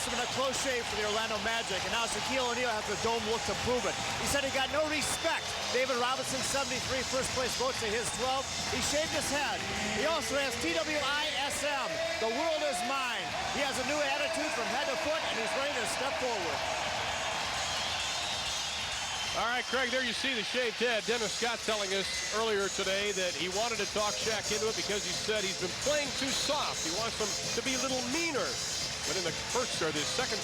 must have been a close shave for the Orlando Magic, and now Shaquille O'Neal has the dome look to prove it. He said he got no respect. David Robinson, 73, first place vote to his 12. He shaved his head. He also has TWISM, the world is mine. He has a new attitude from head to foot, and he's ready to step forward. All right, Craig, there you see the shaved head. Dennis Scott telling us earlier today that he wanted to talk Shaq into it because he said he's been playing too soft. He wants him to be a little meaner. But in the second,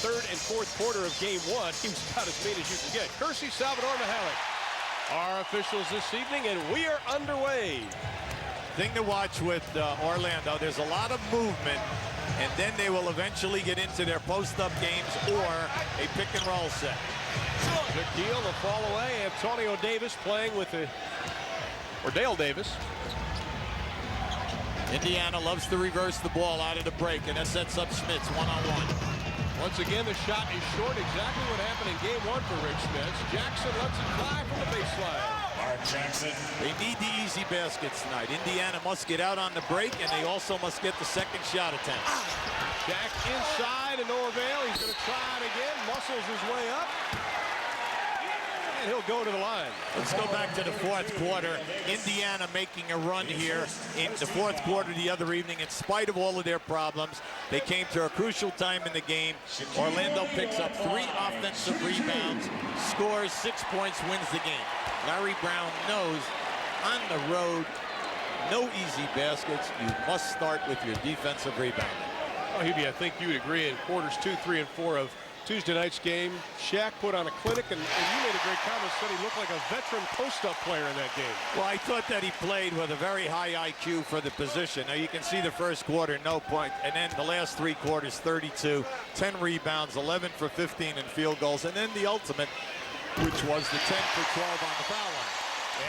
third, and fourth quarter of game one, he was about as mean as you can get. Kersey, Salvador, Mihalik, our officials this evening, and we are underway. Thing to watch with Orlando, there's a lot of movement, and then they will eventually get into their post-up games or a pick-and-roll set. Shaquille, the fall away. Antonio Davis playing with Dale Davis. Indiana loves to reverse the ball out of the break, and that sets up Schmitz one-on-one. Once again, the shot is short. Exactly what happened in game one for Rick Schmitz. Jackson lets it fly from the baseline. Jackson. They need the easy baskets tonight. Indiana must get out on the break, and they also must get the second shot attempt. Jack inside and no avail. He's going to try it again. Muscles his way up. And he'll go to the line. Let's go back to the fourth quarter. Indiana making a run here in the fourth quarter the other evening. In spite of all of their problems, they came to a crucial time in the game. Orlando picks up 3 offensive rebounds, scores 6 points, wins the game. Larry Brown knows on the road, no easy baskets. You must start with your defensive rebounding. Oh, Hubie, I think you would agree in quarters 2, 3, and 4 of Tuesday night's game, Shaq put on a clinic, and you made a great comment, said he looked like a veteran post-up player in that game. Well, I thought that he played with a very high IQ for the position. Now, you can see the first quarter, no point, and then the last 3 quarters, 32, 10 rebounds, 11 for 15 in field goals, and then the ultimate, which was the 10 for 12 on the foul line.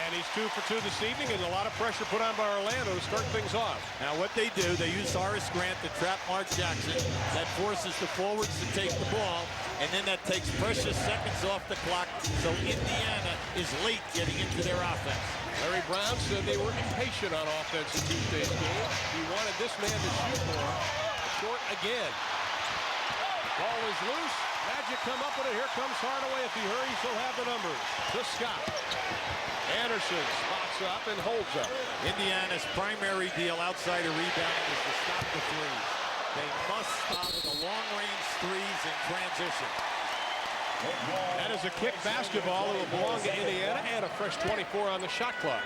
And he's 2 for 2 this evening, and a lot of pressure put on by Orlando to start things off. Now what they do, they use Horace Grant to trap Mark Jackson. That forces the forwards to take the ball, and then that takes precious seconds off the clock, so Indiana is late getting into their offense. Larry Brown said they were impatient on offense in Tuesday's game. He wanted this man to shoot more. Short again. Ball is loose. Magic come up with it. Here comes Hardaway. If he hurries, he'll have the numbers. To Scott. Anderson spots up and holds up. Indiana's primary deal outside of rebounding is to stop the threes. They must stop the long-range threes in transition. That is a kick basketball. It will belong to Indiana and a fresh 24 on the shot clock.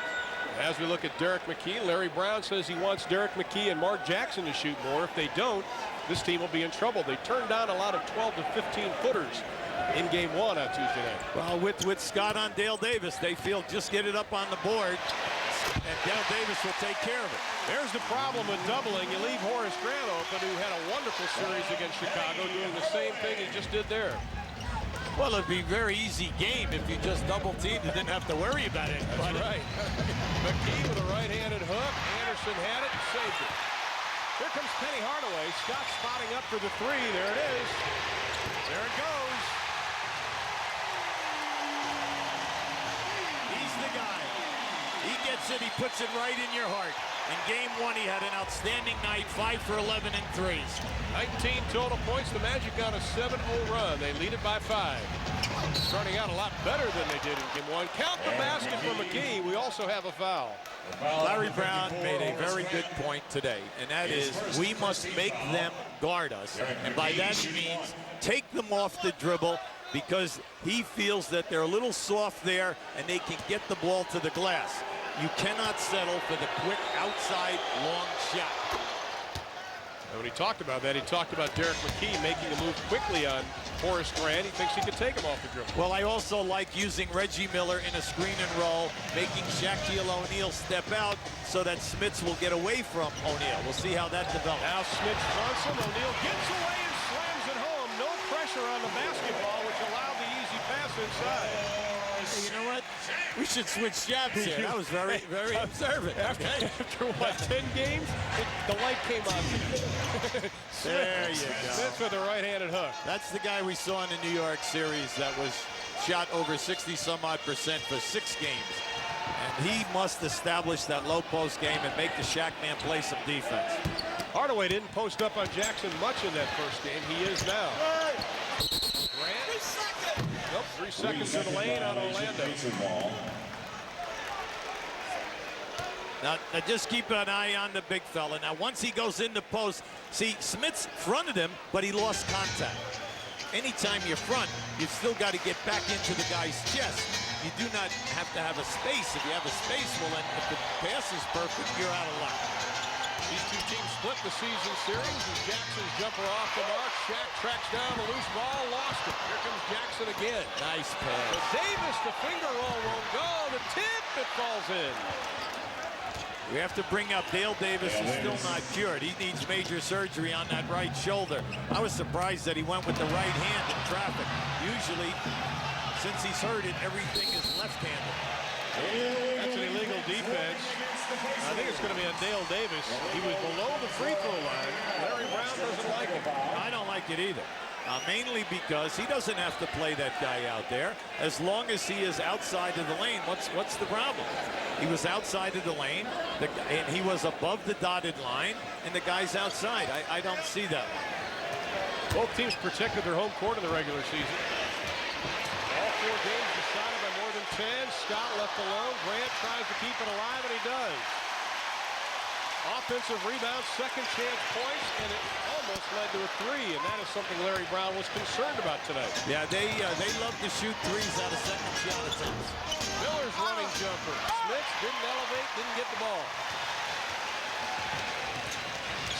As we look at Derek McKee, Larry Brown says he wants Derek McKee and Mark Jackson to shoot more. If they don't, this team will be in trouble. They turned down a lot of 12 to 15 footers in game one on Tuesday night. Well, with Scott on Dale Davis, they feel just get it up on the board, and Dale Davis will take care of it. There's the problem with doubling. You leave Horace Grant open, who had a wonderful series against Chicago, doing the same thing he just did there. Well, it'd be a very easy game if you just double-teamed and didn't have to worry about it. That's right. McKee with a right-handed hook. Anderson had it and saved it. Here comes Penny Hardaway. Scott spotting up for the 3. There it is. There it goes. He's the guy. He gets it. He puts it right in your heart. In game one, he had an outstanding night, 5 for 11 in threes. 19 total points. The Magic on a 7-0 run. They lead it by 5. Starting out a lot better than they did in game one. Count the basket for McKee. We also have a foul. Larry Brown made a very good point today, and that is we must make them guard us. And by that he means take them off the dribble, because he feels that they're a little soft there and they can get the ball to the glass. You cannot settle for the quick outside long shot. And when he talked about that, he talked about Derek McKee making a move quickly on Horace Grant. He thinks he can take him off the dribble. Well, I also like using Reggie Miller in a screen and roll, making Shaquille O'Neal step out so that Schmitz will get away from O'Neal. We'll see how that develops. Now Schmitz fronts him. O'Neal gets away and slams it home. No pressure on the basketball, which allowed the easy pass inside. You know what? We should switch jabs here. That was very, very observant. After what, 10 games? The light came on. There you go. Smith with a right-handed hook. That's the guy we saw in the New York series that was shot over 60-some-odd% for 6 games. And he must establish that low post game and make the Shaq man play some defense. Hardaway didn't post up on Jackson much in that first game. He is now. Grant. 3 seconds. Nope, 3 seconds in the lane on Orlando. Now, just keep an eye on the big fella. Now, once he goes in the post, see, Smith's fronted him, but he lost contact. Anytime you're front, you've still got to get back into the guy's chest. You do not have to have a space. If you have a space, well, then if the pass is perfect, you're out of luck. These two teams split the season series as Jackson's jumper off the mark. Shaq tracks down the loose ball, lost it. Here comes Jackson again. Nice pass. But Davis, the finger roll won't go. The tip, it falls in. We have to bring up Dale Davis is still not cured. He needs major surgery on that right shoulder. I was surprised that he went with the right hand in traffic. Usually, since he's hurt it, everything is left-handed. That's an illegal defense. I think it's going to be on Dale Davis. He was below the free throw line. Larry Brown doesn't like it. I don't like it either. Mainly because he doesn't have to play that guy out there. As long as he is outside of the lane, what's the problem? He was outside of the lane, and he was above the dotted line, and the guy's outside. I don't see that. Both teams protected their home court in the regular season. All 4 games decided by more than 10. Scott left alone. Grant tries to keep it alive, and he does. Offensive rebound, second chance points, and it almost led to a 3, and that is something Larry Brown was concerned about tonight. Yeah, they love to shoot threes out of second shot attempts. Miller's running jumper. Smith didn't elevate, didn't get the ball.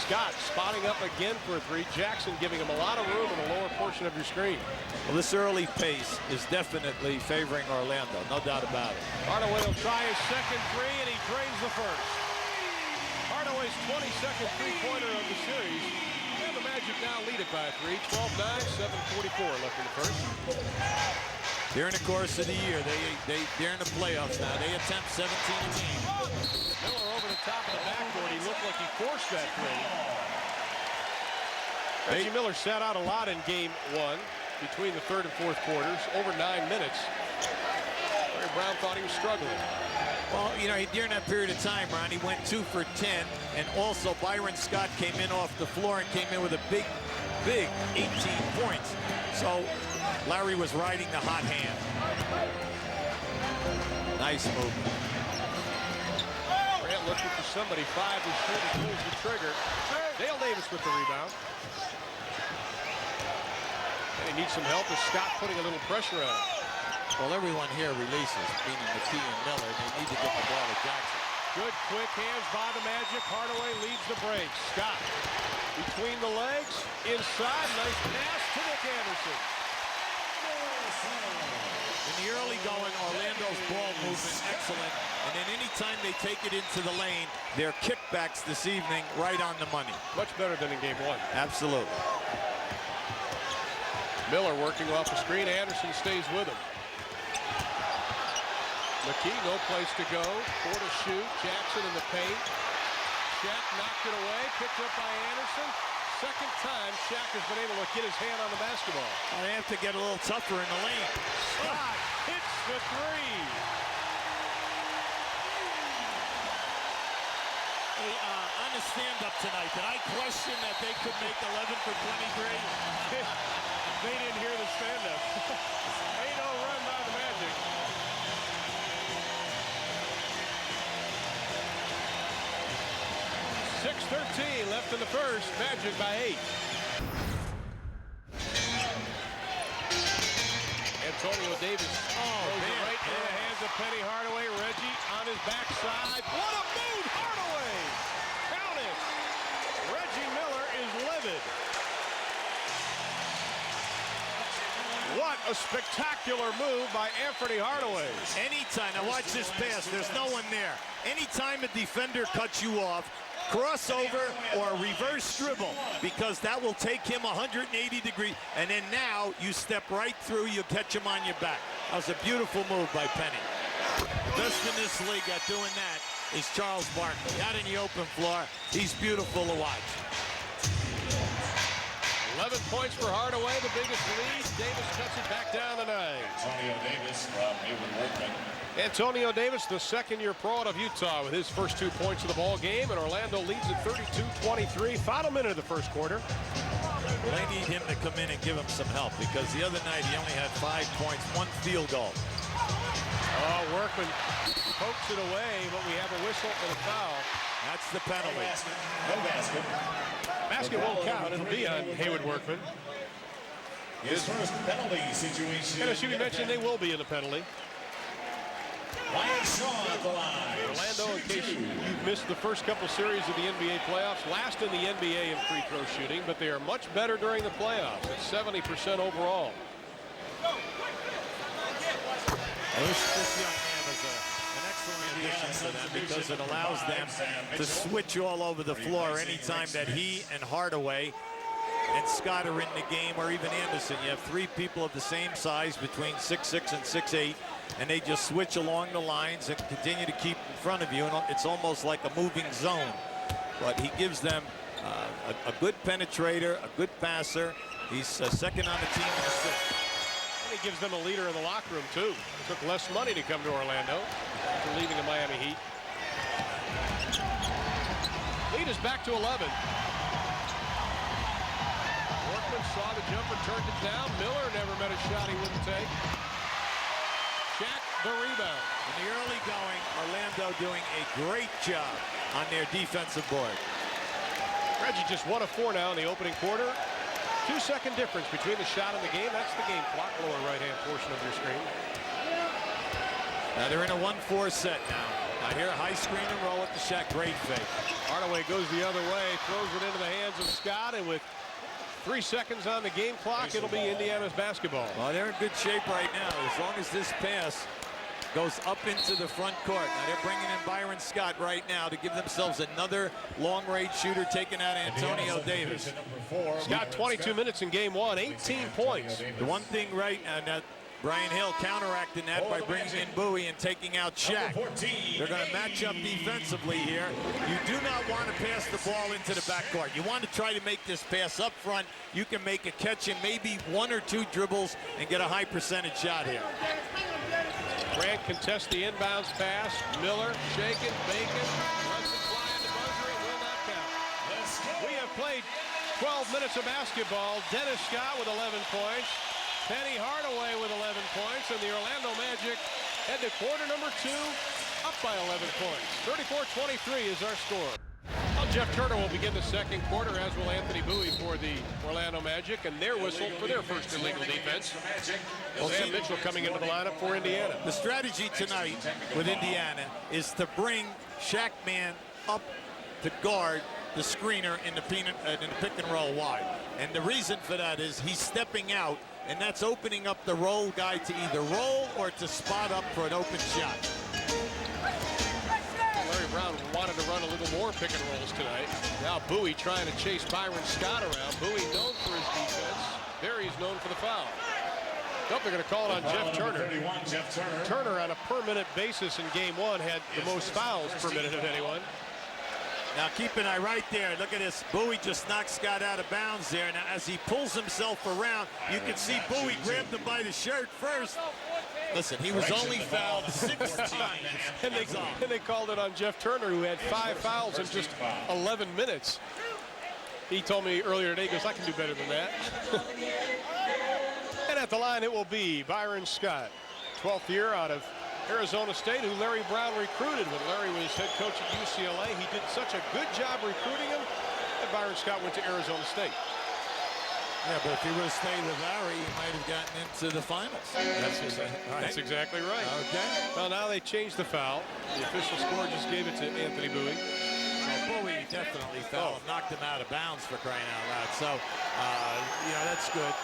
Scott spotting up again for a 3. Jackson giving him a lot of room in the lower portion of your screen. Well, this early pace is definitely favoring Orlando, no doubt about it. Hardaway will try his second 3, and he drains the first. Hardaway's 22nd three-pointer of the series. And the Magic now lead it by 3. 12-9, 7:44 left in the first. During the course of the year, they're in the playoffs now. They attempt 17 a game. Miller over the top of the backboard. He looked like he forced that 3. Reggie Miller sat out a lot in game 1 between the third and fourth quarters, over 9 minutes. Larry Brown thought he was struggling. Well, you know, during that period of time, Ron, he went 2 for 10, and also Byron Scott came in off the floor and came in with a big 18 points. So Larry was riding the hot hand. Nice move. Grant looking for somebody 5 to shoot and pulls the trigger. Dale Davis with the rebound. And he needs some help with Scott putting a little pressure on him. Well, everyone here releases, meaning McKee and Miller. They need to get the ball to Jackson. Good quick hands by the Magic. Hardaway leads the break. Scott between the legs, inside, nice pass to Nick Anderson. In the early going, Orlando's ball movement excellent, and then anytime they take it into the lane, their kickbacks this evening right on the money. Much better than in game 1. Absolutely. Miller working off the screen. Anderson stays with him. McKee, no place to go. 4 to shoot. Jackson in the paint. Shaq knocked it away. Picked up by Anderson. Second time Shaq has been able to get his hand on the basketball. Well, they have to get a little tougher in the lane. Scott hits the 3. Hey, on the stand-up tonight, did I question that they could make 11 for 23? They didn't hear the stand-up. 8-0 run by the Magic. .6:13 left in the first. Magic by 8. Antonio Davis throws it right into the hands of Penny Hardaway. Reggie on his backside. What a move, Hardaway! Count it. Reggie Miller is livid. What a spectacular move by Anthony Hardaway. Anytime, now watch this pass, there's no one there. Anytime a defender cuts you off, crossover or reverse dribble, because that will take him 180 degrees, and then now you step right through, you catch him on your back. That was a beautiful move by Penny. The best in this league at doing that is Charles Barkley. Out in the open floor, he's beautiful to watch. 11th points for Hardaway, the biggest lead. Davis cuts it back down the 9. Antonio Davis from Haywood Workman. Antonio Davis, the second-year pro out of Utah, with his first 2 points of the ball game, and Orlando leads at 32-23. Final minute of the first quarter. They need him to come in and give him some help, because the other night he only had 5 points, 1 field goal. Oh, Workman pokes it away, but we have a whistle and a foul. That's the penalty. No basket. Basket won't count. It'll be on Haywood Workman. His first penalty situation. And as you mentioned, they will be in the penalty. Ryan Shaw at the line. Orlando, in case you've missed the first couple series of the NBA playoffs, last in the NBA in free throw shooting, but they are much better during the playoffs. It's 70% overall. This young man is an excellent addition to them, because it allows them to switch all over the floor anytime that he and Hardaway and Scott are in the game, or even Anderson. You have 3 people of the same size, between 6'6" and 6'8", and they just switch along the lines and continue to keep in front of you, and it's almost like a moving zone. But he gives them a good penetrator, a good passer. He's second on the team in assists. And he gives them a leader in the locker room, too. It took less money to come to Orlando after leaving the Miami Heat. Lead is back to 11. Workman saw the jumper, turned it down. Miller never met a shot he wouldn't take. Shaq, the rebound. In the early going, Orlando doing a great job on their defensive board. Reggie just 1 of 4 now in the opening quarter. 2-second difference between the shot and the game. That's the game clock, lower right-hand portion of your screen. Now they're in a 1-4 set now. I hear a high screen and roll at the Shaq. Great fake. Hardaway goes the other way, throws it into the hands of Scott, and with 3 seconds on the game clock, it'll be Indiana's basketball. Well, they're in good shape right now, as long as this pass goes up into the front court. Now they're bringing in Byron Scott right now to give themselves another long-range shooter, taking out Antonio Davis. Scott, 22 minutes in game 1, 18 points. The one thing right now, Brian Hill counteracting that by bringing in Bowie and taking out Shaq. They're going to match up defensively here. You do not want to pass the ball into the backcourt. You want to try to make this pass up front. You can make a catch in maybe 1 or 2 dribbles and get a high percentage shot here. Grant contests the inbounds pass. Miller shaking, Bacon runs it fly in the buzzer. It will not count. We have played 12 minutes of basketball. Dennis Scott with 11 points. Penny Hardaway with 11 points, and the Orlando Magic head to quarter number 2, up by 11 points. 34-23 is our score. Well, Jeff Turner will begin the second quarter, as will Anthony Bowie for the Orlando Magic, and their whistle for their first illegal defense. Sam Mitchell coming into the lineup for Indiana. The strategy tonight with Indiana is to bring Shaq Man up to guard the screener in the pick and roll wide. And the reason for that is he's stepping out, and that's opening up the roll guy to either roll or to spot up for an open shot. Larry Brown wanted to run a little more pick and rolls tonight. Now Bowie trying to chase Byron Scott around. Bowie known for his defense. Barry's known for the foul. Nope, they're going to call it on Jeff Turner. Turner on a per-minute basis in game 1 had the most fouls per minute of anyone. Now keep an eye right there. Look at this. Bowie just knocks Scott out of bounds there. Now as he pulls himself around, you can see Bowie grabbed him by the shirt first. Listen, he was only fouled 6 times. And they called it on Jeff Turner, who had 5 fouls in just 11 minutes. He told me earlier today, he goes, I can do better than that. And at the line, it will be Byron Scott, 12th year out of Arizona State, who Larry Brown recruited when Larry was head coach at UCLA. He did such a good job recruiting him that Byron Scott went to Arizona State. Yeah, but if he would have stayed with Larry, he might have gotten into the finals. That's exactly right. Okay. Well, now they changed the foul. The official score just gave it to Anthony Bowie. Well, Bowie definitely fouled him, knocked him out of bounds, for crying out loud. So, you know, that's good.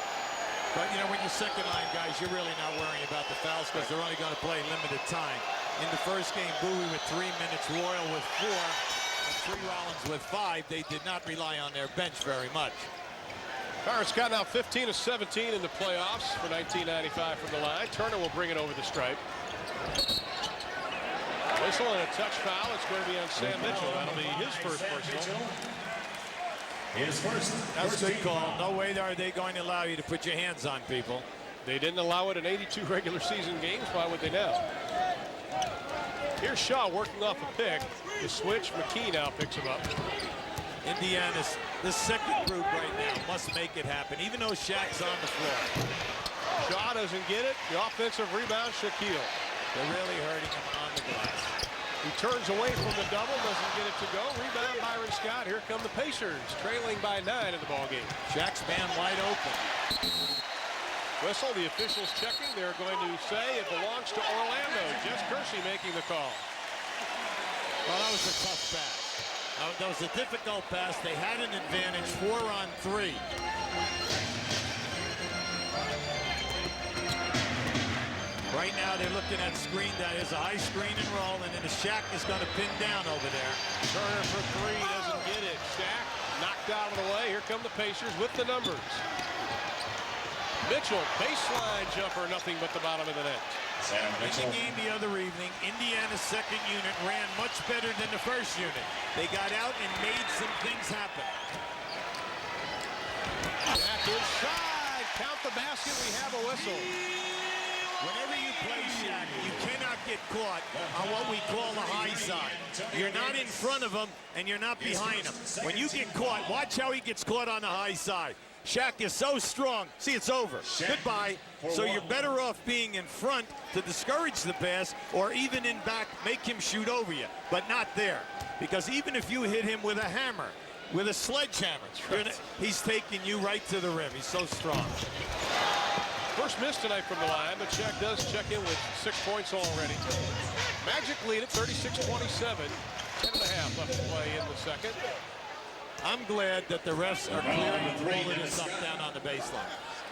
But, you know, when you're second line guys, you're really not worrying about the fouls because they're only going to play limited time. In the first game, Bowie with 3 minutes, Royal with 4, and Tree Rollins with 5. They did not rely on their bench very much. Byron Scott now 15 of 17 in the playoffs for 1995 from the line. Turner will bring it over the stripe. Whistle and a touch foul. It's going to be on Sam Mitchell. That'll be his first personal. His first. That's a good call. No way are they going to allow you to put your hands on people. They didn't allow it in 82 regular season games. Why would they now? Here's Shaw working off a pick. The switch, McKee now picks him up. Indiana's the second group right now must make it happen, even though Shaq's on the floor. Shaw doesn't get it. The offensive rebound, Shaquille. They're really hurting him on the glass. He turns away from the double, doesn't get it to go. Rebound, Byron Scott. Here come the Pacers, trailing by 9 in the ballgame. Shaq's man wide open. Whistle, the officials checking. They're going to say it belongs to Orlando. Jess Kersey making the call. Well, that was a tough pass. That was a difficult pass. They had an advantage, 4 on 3. Right now, they're looking at screen. That is a high screen and roll, and then the Shaq is going to pin down over there. Turner for 3, doesn't get it. Shaq knocked out of the way. Here come the Pacers with the numbers. Mitchell, baseline jumper, nothing but the bottom of the net. In the game the other evening, Indiana's second unit ran much better than the first unit. They got out and made some things happen. Back inside, count the basket, we have a whistle. Whenever you play Shaq, you cannot get caught on what we call the high side. You're not in front of him, and you're not behind him. When you get caught, watch how he gets caught on the high side. Shaq is so strong. See, it's over. Goodbye. So you're better off being in front to discourage the pass, or even in back, make him shoot over you, but not there. Because even if you hit him with a hammer, with a sledgehammer, he's taking you right to the rim. He's so strong. First miss tonight from the line, but Shaq does check in with 6 points already. Magic lead at 36-27. 10.5 left to play in the second. I'm glad that the refs are clearing the roller this up down on the baseline.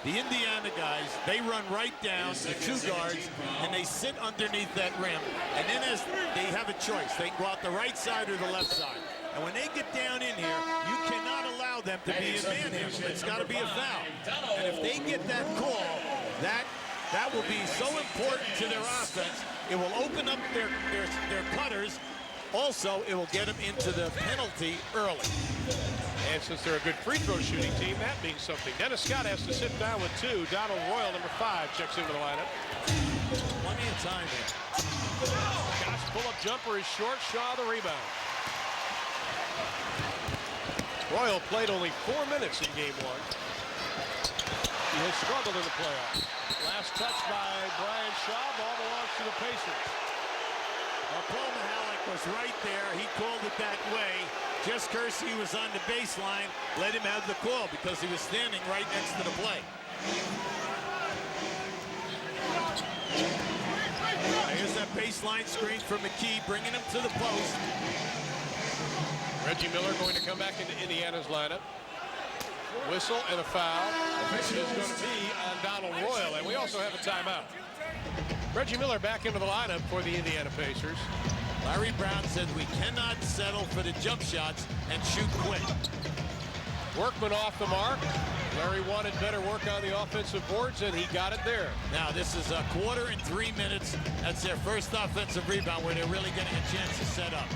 The Indiana guys, they run right down the 2 guards, and they sit underneath that rim. And then as they have a choice, they can go out the right side or the left side. And when they get down in here, you cannot allow them to be in manhandle. It's got to be a foul. And if they get that call, that will be so important to their offense. It will open up their cutters. Also, it will get them into the penalty early. And since they're a good free throw shooting team, that means something. Dennis Scott has to sit down with 2. Donald Royal, number 5, checks into the lineup. Plenty of time here. Scott's pull-up jumper is short. Shaw the rebound. Royal played only 4 minutes in game 1. He has struggled in the playoffs. Last touch by Brian Shaw. Ball belongs to the Pacers. Well, Paul Mahalik was right there. He called it that way. Jess Kersey was on the baseline. Let him have the call because he was standing right next to the play. Here's that baseline screen for McKee, bringing him to the post. Reggie Miller going to come back into Indiana's lineup. Whistle and a foul. This is going to be on Donald Royal, and we also have a timeout. Reggie Miller back into the lineup for the Indiana Pacers. Larry Brown said we cannot settle for the jump shots and shoot quick. Workman off the mark. Larry wanted better work on the offensive boards, and he got it there. Now, this is a quarter and 3 minutes. That's their first offensive rebound where they're really getting a chance to set up.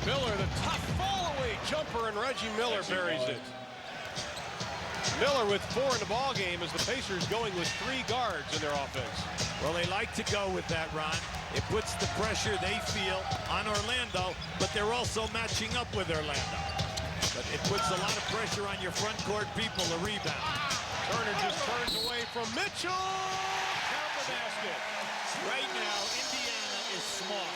Miller, the tough fall-away jumper, and Reggie Miller buries it. Miller with 4 in the ball game as the Pacers going with 3 guards in their offense. Well, they like to go with that, Ron. It puts the pressure they feel on Orlando, but they're also matching up with Orlando. But it puts a lot of pressure on your front court people to rebound. Turner just turns away from Mitchell. Count the basket. Right now, Indiana is small.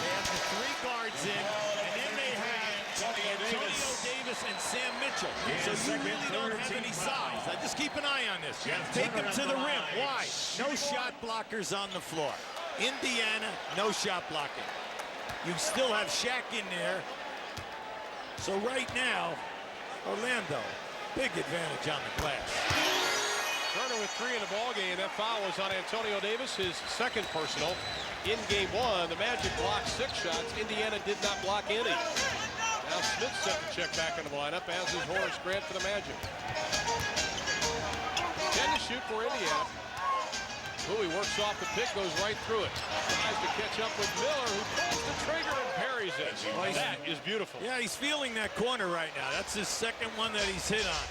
They have the 3 guards in, and then they have Antonio Davis and Sam Mitchell. So you really don't have any size. Now just keep an eye on this. Take them to the rim. Why? No shot blockers on the floor. Indiana, no shot blocking. You still have Shaq in there. So right now, Orlando, big advantage on the glass. Turner with 3 in the ball game. That foul was on Antonio Davis, his second personal. In game 1, the Magic blocked 6 shots. Indiana did not block any. Now Smith set the check back into the lineup, as is Horace Grant for the Magic. 10 to shoot for Indiana. Bowie works off the pick, goes right through it. Tries to catch up with Miller, who pulls the trigger and parries it. Well, that is beautiful. Yeah, he's feeling that corner right now. That's his second one that he's hit on.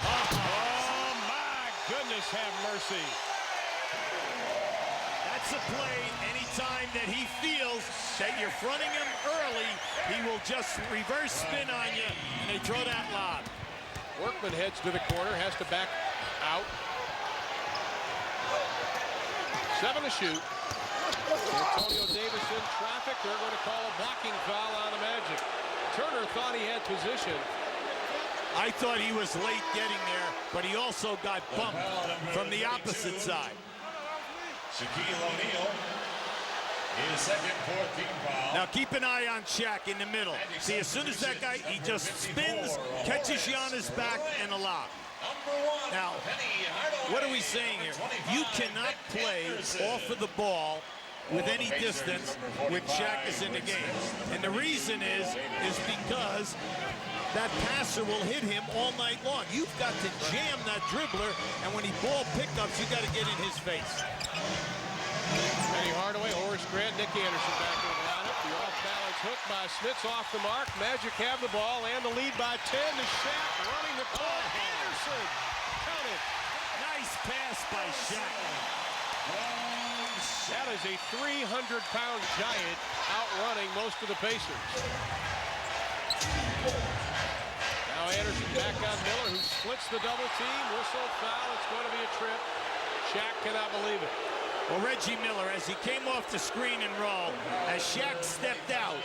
Oh, my goodness, have mercy. That's a play anytime that he feels that you're fronting him early, he will just reverse spin on you, and they throw that lob. Workman heads to the corner, has to back out. 7 to shoot. Antonio Davis in traffic. They're going to call a blocking foul on the Magic. Turner thought he had position. I thought he was late getting there, but he also got bumped from the opposite side. Shaquille O'Neal. His second, 4th team foul. Now keep an eye on Shaq in the middle. See, as soon as that guy, he just spins, catches you on his back, and a lob. Now, what are we saying here? You cannot play off of the ball with any distance when Shaq is in the game. And the reason is because that passer will hit him all night long. You've got to jam that dribbler, and when he ball pickups, you got to get in his face. Hardaway, Horace Grant, Nick Anderson back in the lineup. The off-balance hook by Smits off the mark. Magic have the ball and the lead by 10 to Shaq running the court. Anderson, count it. Nice pass by Shaq. That is a 300-pound giant outrunning most of the Pacers. Now Anderson back on Miller, who splits the double team. Whistle, foul. It's going to be a trip. Shaq cannot believe it. Well, Reggie Miller, as he came off the screen and roll, as Shaq stepped out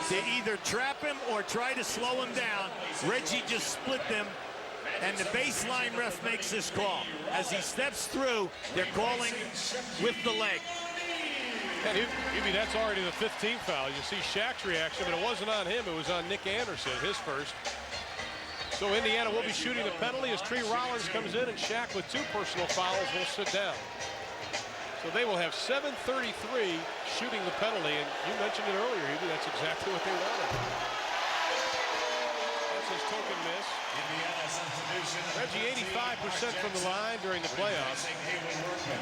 to either trap him or try to slow him down, Reggie just split them, and the baseline ref makes this call. As he steps through, they're calling with the leg. And that's already the 15th foul. You see Shaq's reaction, but it wasn't on him. It was on Nick Anderson, his first. So Indiana will be shooting the penalty as Tree Rollins comes in, and Shaq with 2 personal fouls will sit down. So they will have 7:33 shooting the penalty, and you mentioned it earlier, Hugh. That's exactly what they wanted. That's his token miss. Reggie 85% from the line during the playoffs,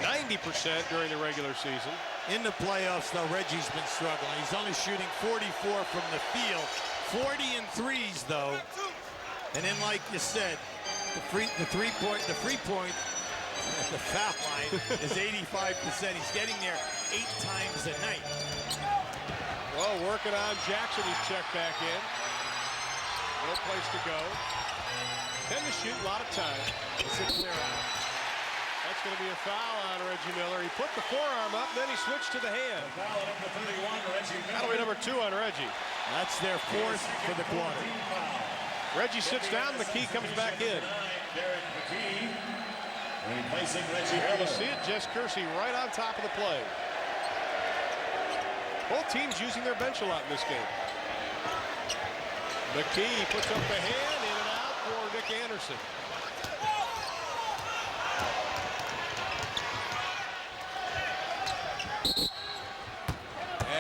90% during the regular season. In the playoffs, though, Reggie's been struggling. He's only shooting 44 from the field, 40 in threes, though. And then, like you said, the free point at the foul line is 85%. He's getting there 8 times a night. Well, working on Jackson. He's checked back in. No place to go. 10 to shoot, a lot of time. It's a clear out. That's going to be a foul on Reggie Miller. He put the forearm up, then he switched to the hand. Foul number 31, Reggie Miller. That'll be number 2 on Reggie. That's their 4th for the quarter. Reggie sits down, McKee comes back in. Replacing Reggie There you Miller. see it, Jess Kersey right on top of the play. Both teams using their bench a lot in this game. McKee puts up the hand, in and out for Nick Anderson.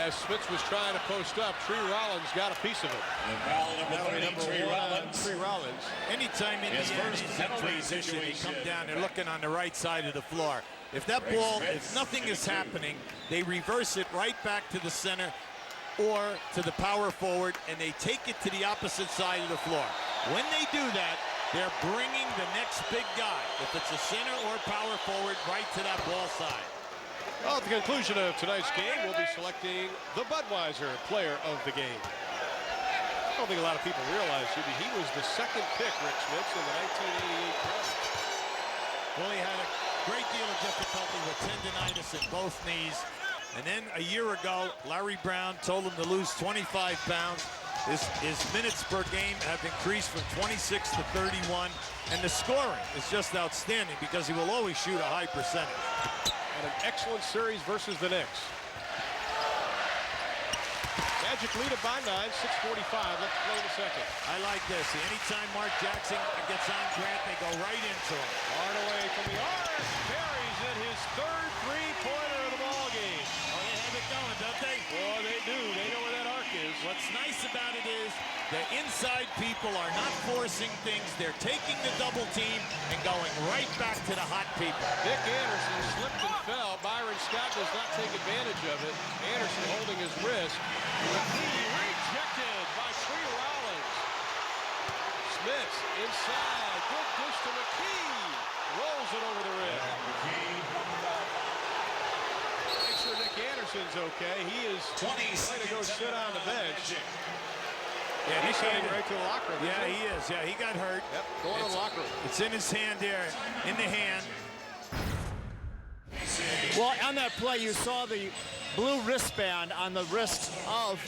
As Smits was trying to post up, Tree Rollins got a piece of it. And foul number 30, Tree Rollins. Tree Rollins. Anytime Indiana's in transition, they come down, they're looking on the right side of the floor. If that ball, if nothing is happening, they reverse it right back to the center or to the power forward, and they take it to the opposite side of the floor. When they do that, they're bringing the next big guy, if it's a center or power forward, right to that ball side. Well, at the conclusion of tonight's game, we'll be selecting the Budweiser player of the game. I don't think a lot of people realize he was the 2nd pick, Rick Smits, in the 1988 draft. Well, he had a great deal of difficulty with tendonitis in both knees. And then a year ago, Larry Brown told him to lose 25 pounds. His minutes per game have increased from 26 to 31. And the scoring is just outstanding because he will always shoot a high percentage. And an excellent series versus the Knicks. Magic lead it by 9, 6:45 left to play in the second. I like this. Anytime Mark Jackson gets on Grant, they go right into him. Hardaway from the arc, buries in his 3rd three-pointer of the ball game. Oh, they have it going, don't they? Well, they do. They know where that arc is. Let's what's nice about it is the inside people are not forcing things. They're taking the double team and going right back to the hot people. Nick Anderson slipped and fell. Byron Scott does not take advantage of it. Anderson holding his wrist. McKee rejected by Tree Rollins. Smith inside. Good dish to McKee. Rolls it over the rim. Make sure Nick Anderson's okay. He is going to go sit on the bench. Yeah, he's heading right to the locker room. Yeah, he is. Yeah, he got hurt. Yep, going to the locker room. It's in his hand there, in the hand. Well, on that play, you saw the blue wristband on the wrist of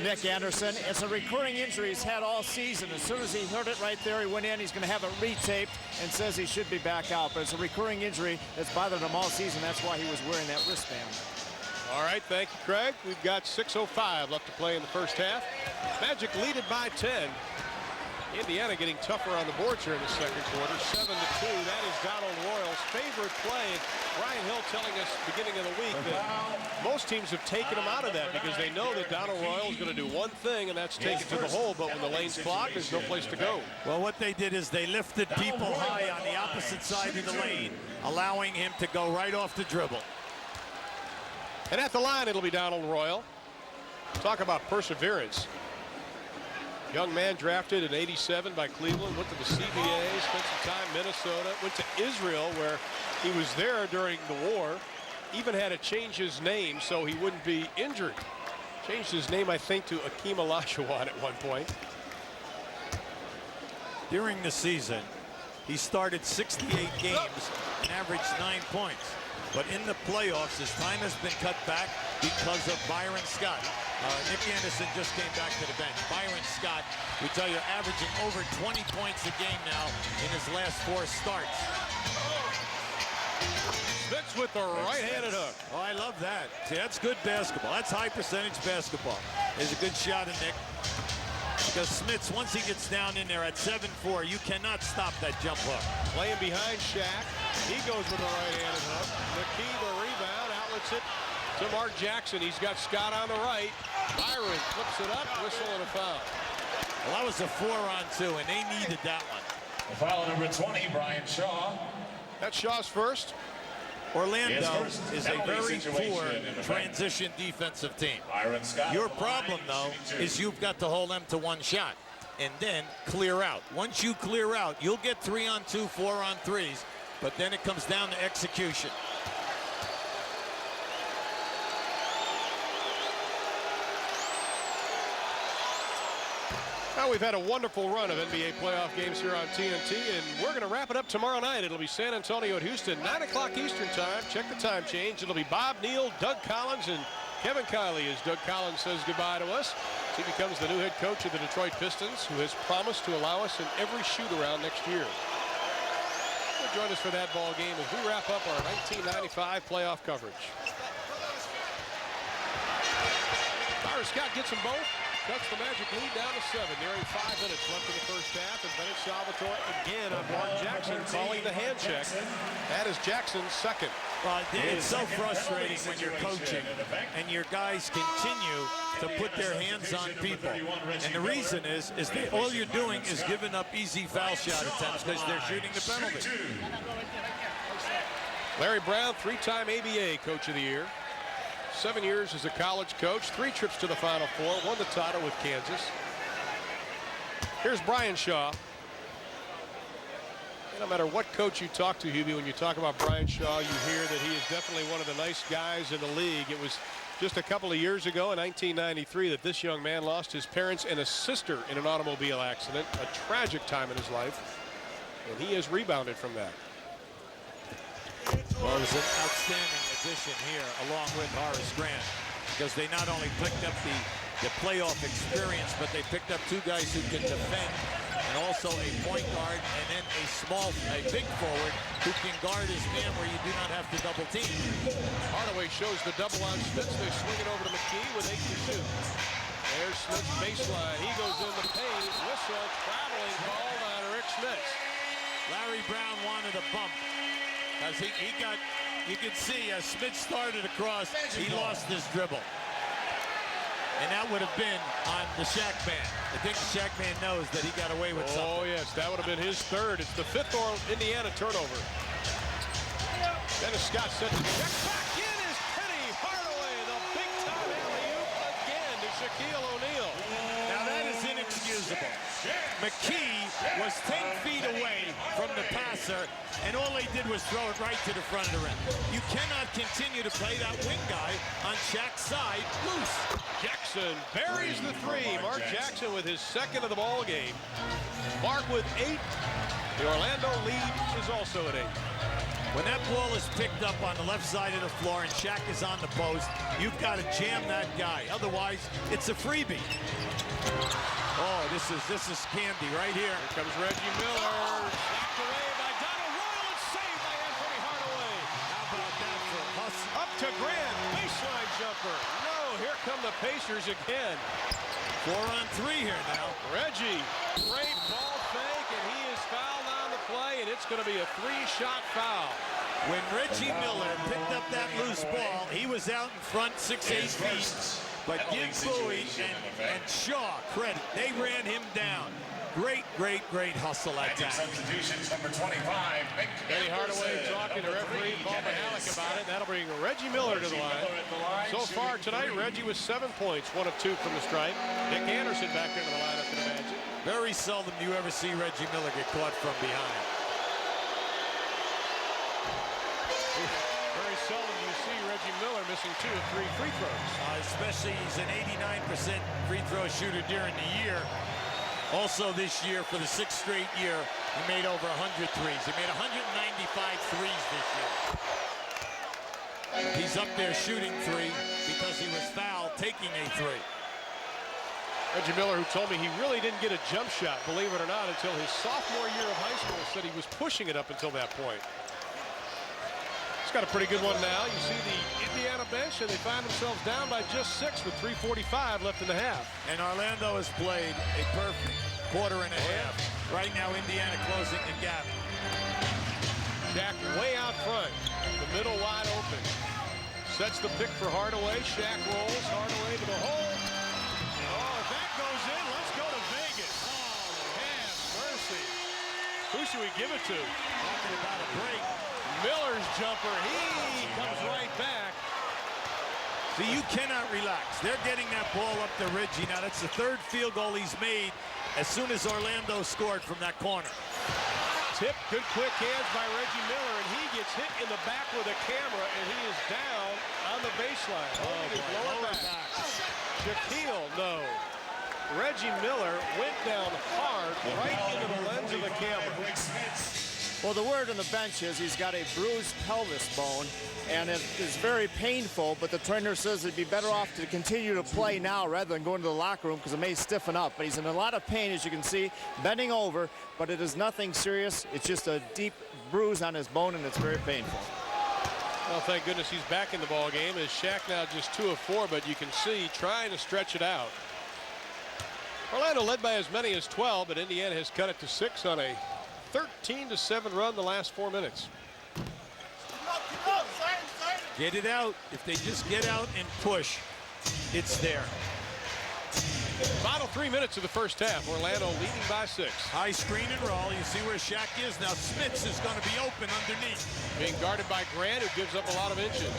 Nick Anderson. It's a recurring injury he's had all season. As soon as he heard it right there, he went in. He's going to have it retaped and says he should be back out. But it's a recurring injury that's bothered him all season. That's why he was wearing that wristband. All right, thank you, Craig. We've got 6:05 left to play in the first half. Magic lead it by 10. Indiana getting tougher on the boards here in the second quarter. 7-2. That is Donald Royal's favorite play. Brian Hill telling us beginning of the week that most teams have taken him out of that because they know that Donald Royal is going to do one thing, and that's take it to the hole. But when the lane's clogged, there's no place to go. Well, what they did is they lifted people high on the opposite side of the lane, allowing him to go right off the dribble. And at the line, it'll be Donald Royal. Talk about perseverance. Young man drafted in '87 by Cleveland, went to the CBA, spent some time in Minnesota, went to Israel where he was there during the war, even had to change his name so he wouldn't be injured. Changed his name, I think, to Akeem Olajuwon at one point. During the season, he started 68 games and averaged 9 points. But in the playoffs, his time has been cut back because of Byron Scott. Nick Anderson just came back to the bench. Byron Scott, we tell you, averaging over 20 points a game now in his last 4 starts. Smith with the right-handed hook. Oh, I love that. See, that's good basketball. That's high-percentage basketball. There's a good shot of Nick. Because Smits, once he gets down in there at 7-4, you cannot stop that jump hook. Playing behind Shaq. He goes with the right-handed hook. McKee, the rebound, outlets it to Mark Jackson. He's got Scott on the right. Byron flips it up, whistle and a foul. Well, that was a 4-on-2, and they needed that one. Foul number 20, Brian Shaw. That's Shaw's first. Orlando is a very poor transition defensive team. Your problem, though, is you've got to hold them to 1 shot and then clear out. Once you clear out, you'll get 3-on-2, 4-on-3s, but then it comes down to execution. Well, we've had a wonderful run of NBA playoff games here on TNT, and we're going to wrap it up tomorrow night. It'll be San Antonio at Houston, 9 o'clock Eastern time. Check the time change. It'll be Bob Neal, Doug Collins, and Kevin Kiley as Doug Collins says goodbye to us. He becomes the new head coach of the Detroit Pistons, who has promised to allow us in every shoot-around next year. You'll join us for that ball game as we wrap up our 1995 playoff coverage. Byron Scott gets them both. Cuts the Magic lead down to 7. Nearing 5 minutes left in the first half. And Bennett Salvatore again on Mark Jackson calling the hand check. That is Jackson's second. Well, it's so frustrating when you're coaching and your guys continue to put their hands on people. And the reason is that all you're doing is giving up easy foul shot attempts because they're shooting the penalty. Larry Brown, 3-time ABA Coach of the Year. 7 years as a college coach, 3 trips to the Final Four, won the title with Kansas. Here's Brian Shaw. And no matter what coach you talk to, Hubie, when you talk about Brian Shaw, you hear that he is definitely one of the nice guys in the league. It was just a couple of years ago in 1993 that this young man lost his parents and a sister in an automobile accident, a tragic time in his life. And he has rebounded from that. Well, it was an outstanding addition here along with Horace Grant because they not only picked up the playoff experience, but they picked up 2 guys who can defend and also a point guard and then a big forward who can guard his man where you do not have to double team. Hardaway shows the double on Smith. They swing it over to McKee with 8 to shoot. There's Smith's baseline. He goes in the paint. Whistle, traveling ball on Rick Smith. Larry Brown wanted a bump. As he got, you can see as Smith started across, he lost his dribble. and that would have been on the Shaq man. I think the Shaq man knows that he got away with something. Oh, yes, that would have been his third. It's the 5th Indiana turnover. Dennis Scott set the check back in is Penny Hardaway, the big-time alley-oop again to Shaquille O'Neal. Now that is inexcusable. McKee was 10 feet away from the passer, and all they did was throw it right to the front of the rim. You cannot continue to play that wing guy on Shaq's side loose. Jackson buries the 3. Mark Jackson with his 2nd of the ball game. Mark with 8. The Orlando lead is also at 8. When that ball is picked up on the left side of the floor and Shaq is on the post, you've got to jam that guy. Otherwise, it's a freebie. Oh, this is candy right here. Here comes Reggie Miller. Knocked away by Donald Royal and saved by Anthony Hardaway. How about that for a hustle? Up to Grant. Baseline jumper. No, here come the Pacers again. 4 on 3 here now. Reggie, great ball fake, and he is fouled on the play, and it's going to be a 3-shot foul. When Reggie Miller picked up that loose ball, he was out in front 6-8 feet. But give Bowie and Shaw credit. They ran him down. Great hustle that time. Substitutions, number 25. Benny Hardaway talking to referee Paul Mahalik about it. That'll bring Reggie Miller to the line. So far tonight, Reggie with 7 points, 1 of 2 from the stripe. Nick Anderson back into the lineup in the Magic. Very seldom do you ever see Reggie Miller get caught from behind. Very seldom you see Reggie Miller missing 2 of 3 free throws. Especially he's an 89% free throw shooter during the year. Also this year, for the 6th straight year, he made over 100 threes. He made 195 threes this year. He's up there shooting 3 because he was fouled taking a 3. Reggie Miller, who told me he really didn't get a jump shot, believe it or not, until his sophomore year of high school, said he was pushing it up until that point. He's got a pretty good one now. You see the Indiana bench, and they find themselves down by just 6 with 3:45 left in the half. And Orlando has played a perfect quarter and a half. Right now, Indiana closing the gap. Shaq way out front. The middle wide open. Sets the pick for Hardaway. Shaq rolls. Hardaway to the hole. Oh, if that goes in, let's go to Vegas. Oh, have mercy. Who should we give it to? Talking about a break. Miller's jumper. He comes right back. See, you cannot relax. They're getting that ball up to Reggie. Now, that's the 3rd field goal he's made as soon as Orlando scored from that corner. Tip, good quick hands by Reggie Miller, and he gets hit in the back with a camera, and he is down on the baseline. Holding his lower back. Shaquille, no. Reggie Miller went down hard right into the lens of the camera. Well, the word on the bench is he's got a bruised pelvis bone, and it is very painful, but the trainer says it'd be better off to continue to play now rather than go into the locker room because it may stiffen up. But he's in a lot of pain, as you can see, bending over, but it is nothing serious. It's just a deep bruise on his bone, and it's very painful. Well, thank goodness he's back in the ball game. As Shaq now just 2 of 4, but you can see trying to stretch it out. Orlando led by as many as 12, but Indiana has cut it to 6 on a 13-7 run the last 4 minutes. Get it out. If they just get out and push, it's there. Final 3 minutes of the first half. Orlando leading by 6. High screen and roll. You see where Shaq is. Now Smits is going to be open underneath. Being guarded by Grant, who gives up a lot of inches.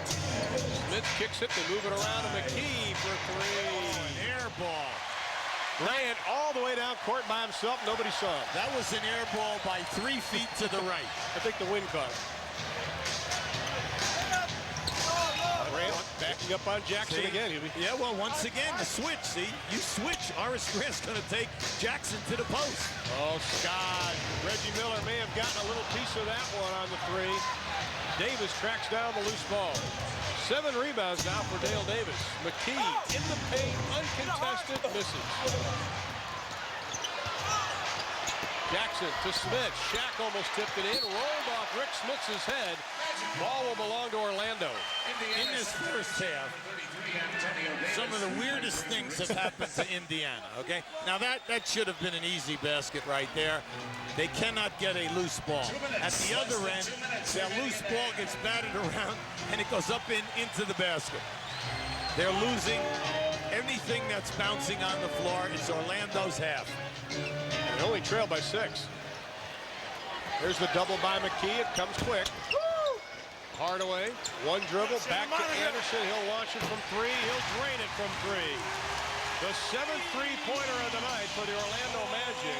Smits kicks it. They move it around to McKee for 3. Oh, an air ball. Grant all the way down court by himself. Nobody saw him. That was an air ball by 3 feet to the right. I think the wind caught it. Grant backing up on Jackson again. Yeah, well, once again, the switch. See, you switch. Horace Grant's going to take Jackson to the post. Oh, Scott. Reggie Miller may have gotten a little piece of that one on the 3. Davis tracks down the loose ball. 7 rebounds now for Dale Davis. McKee in the paint, uncontested, misses. Jackson to Smith. Shaq almost tipped it in. Rolled off Rick Smith's head. Ball will belong to Orlando. In this first half, some of the weirdest things have happened to Indiana, okay? Now that should have been an easy basket right there. They cannot get a loose ball. At the other end, that loose ball gets batted around and it goes up into the basket. They're losing anything that's bouncing on the floor. It's Orlando's half. They only trail by 6. There's the double by McKee. It comes quick. Hardaway, one dribble, back to Anderson. He'll launch it from 3. He'll drain it from 3. The 7th three-pointer of the night for the Orlando Magic.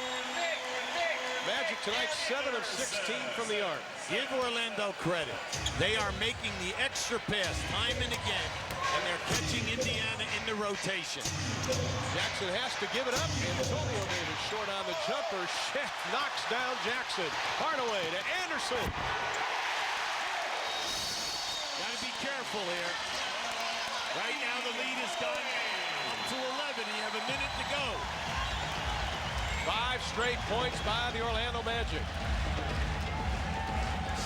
Magic tonight 7 of 16 from the arc. Give Orlando credit. They are making the extra pass time and again, and they're catching Indiana in the rotation. Jackson has to give it up. Antonio Davis short on the jumper. Shaq knocks down Jackson. Hardaway to Anderson. Gotta be careful here. Right now the lead has gone up to 11. You have a minute to go. 5 straight points by the Orlando Magic.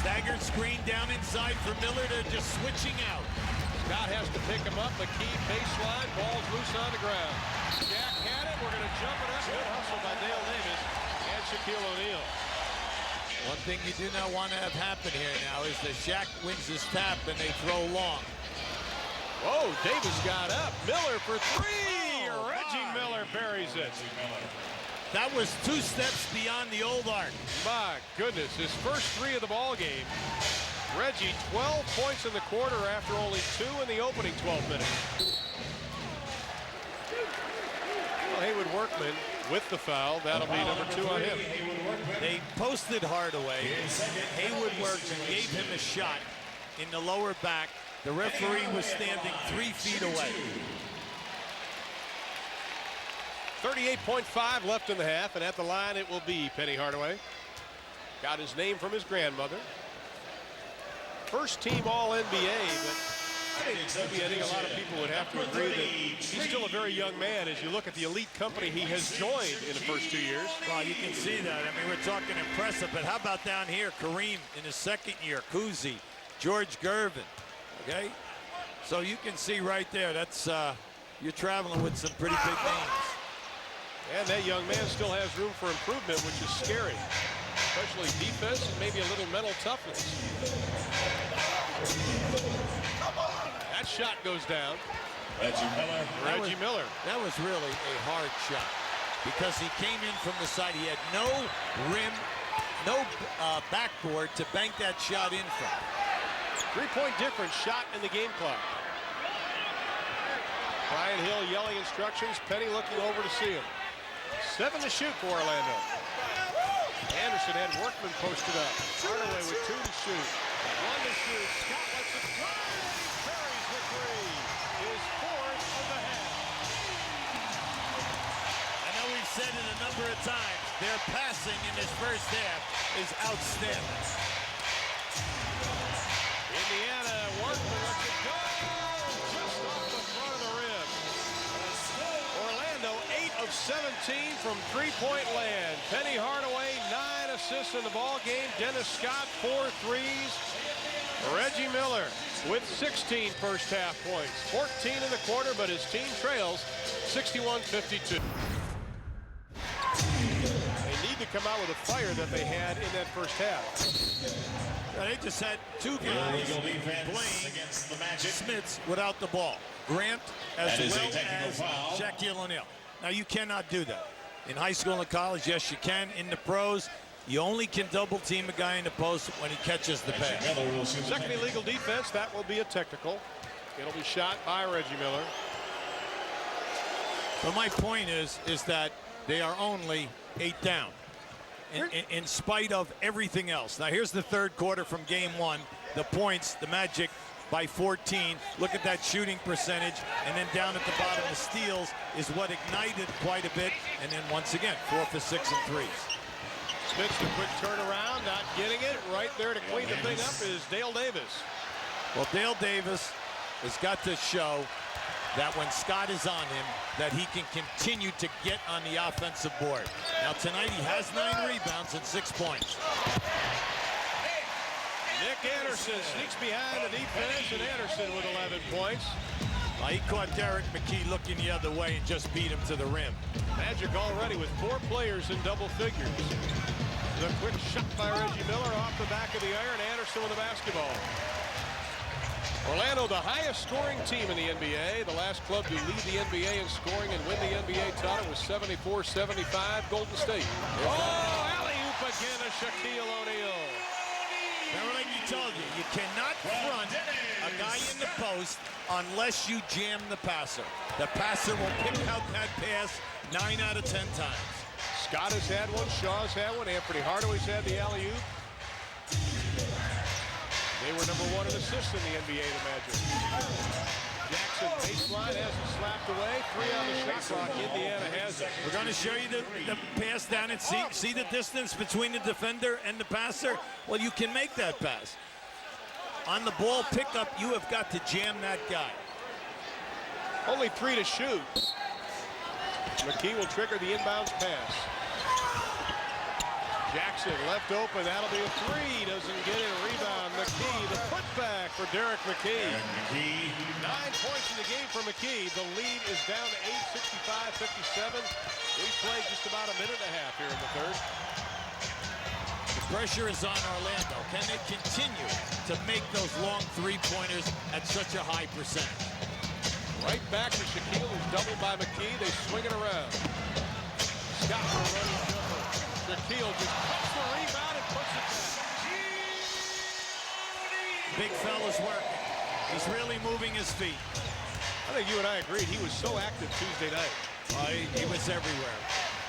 Staggered screen down inside for Miller. They're just switching out. Scott has to pick him up. McKee baseline. Ball's loose on the ground. Shaq had it. We're going to jump it up. Good hustle by Dale Davis and Shaquille O'Neal. One thing you do not want to have happen here now is that Shaq wins his tap and they throw long. Whoa, Davis got up. Miller for 3. Reggie Miller buries it. That was 2 steps beyond the old arc. My goodness, his first 3 of the ball game. Reggie, 12 points in the quarter after only 2 in the opening 12 minutes. Well, Haywood Workman with the foul. That'll be number 2 on him. They posted Hardaway. Haywood Workman gave him a shot in the lower back. The referee was standing 3 feet away. 38.5 left in the half, and at the line it will be Penny Hardaway. Got his name from his grandmother. First team All-NBA, but I think a lot of people would have to agree that he's still a very young man as you look at the elite company he has joined in the first 2 years. Well, you can see that. I mean, we're talking impressive, but how about down here? Kareem in his 2nd year, Kuzi, George Gervin, okay? So you can see right there, that's, you're traveling with some pretty big names. And that young man still has room for improvement, which is scary, especially defense and maybe a little mental toughness. That shot goes down. Reggie Miller. That was really a hard shot because he came in from the side. He had no rim, no backboard to bank that shot in from. 3-point difference, shot in the game clock. Brian Hill yelling instructions. Penny looking over to see him. 7 to shoot for Orlando. Anderson had Workman posted up. Hardaway with 2 to shoot. 1 to shoot. Scott lets it fly. Buries the 3. His 4th of the half. I know we've said it a number of times. Their passing in this first half is outstanding. Indiana, Workman lets it go. Just off the front of the rim. Orlando 8 of 17 from 3-point land. Penny Hardaway 9 assists in the ball game. Dennis Scott 4 threes. Reggie Miller with 16 first half points. 14 in the quarter, but his team trails 61-52. They need to come out with a fire that they had in that first half. They just had 2 guys playing Smiths without the ball. Grant as well as Shaquille O'Neal. Now you cannot do that. In high school and college, yes you can. In the pros, you only can double team a guy in the post when he catches the pass. Second illegal defense, that will be a technical. It'll be shot by Reggie Miller. But my point is that they are only 8 down. In spite of everything else. Now here's the 3rd quarter from game 1. The points, the Magic by 14. Look at that shooting percentage. And then down at the bottom, the steals is what ignited quite a bit. And then once again, 4 for 6 and 3s. Smith's the quick turnaround, not getting it. Right there to clean the thing up is Dale Davis. Well, Dale Davis has got to show that when Scott is on him, that he can continue to get on the offensive board. Now tonight he has 9 rebounds and 6 points. Nick Anderson sneaks behind the defense, and Anderson with 11 points. He caught Derek McKee looking the other way and just beat him to the rim. Magic already with 4 players in double figures. The quick shot by Reggie Miller off the back of the iron. Anderson with the basketball. Orlando, the highest scoring team in the NBA. The last club to lead the NBA in scoring and win the NBA title was 74-75 Golden State. Oh, alley-oop again to Shaquille O'Neal. Remember, like you told you, you cannot front a guy in the post unless you jam the passer. The passer will pick out that pass 9 out of 10 times. Scott has had one, Shaw's had one, Anthony Hardaway's had the alley-oop. They were #1 in assists in the NBA, the Magic. Jackson baseline has it slapped away. 3 on the shot clock. Indiana has it. We're going to show you the pass down and see the distance between the defender and the passer. Well, you can make that pass. On the ball pickup, you have got to jam that guy. Only 3 to shoot. McKee will trigger the inbounds pass. Jackson left open. That'll be a 3. Doesn't get it. Rebound. McKee. The putback for Derek McKee. 9 points in the game for McKee. The lead is down to 8, 65-57. We played just about a minute and a half here in the third. The pressure is on Orlando. Can they continue to make those long three-pointers at such a high percentage? Right back to Shaquille, who's doubled by McKee. They swing it around. Scott for a running jumper. Shaquille just cuts the rebound and puts it down. Big fella's working. He's really moving his feet. I think you and I agreed he was so active Tuesday night. He was everywhere.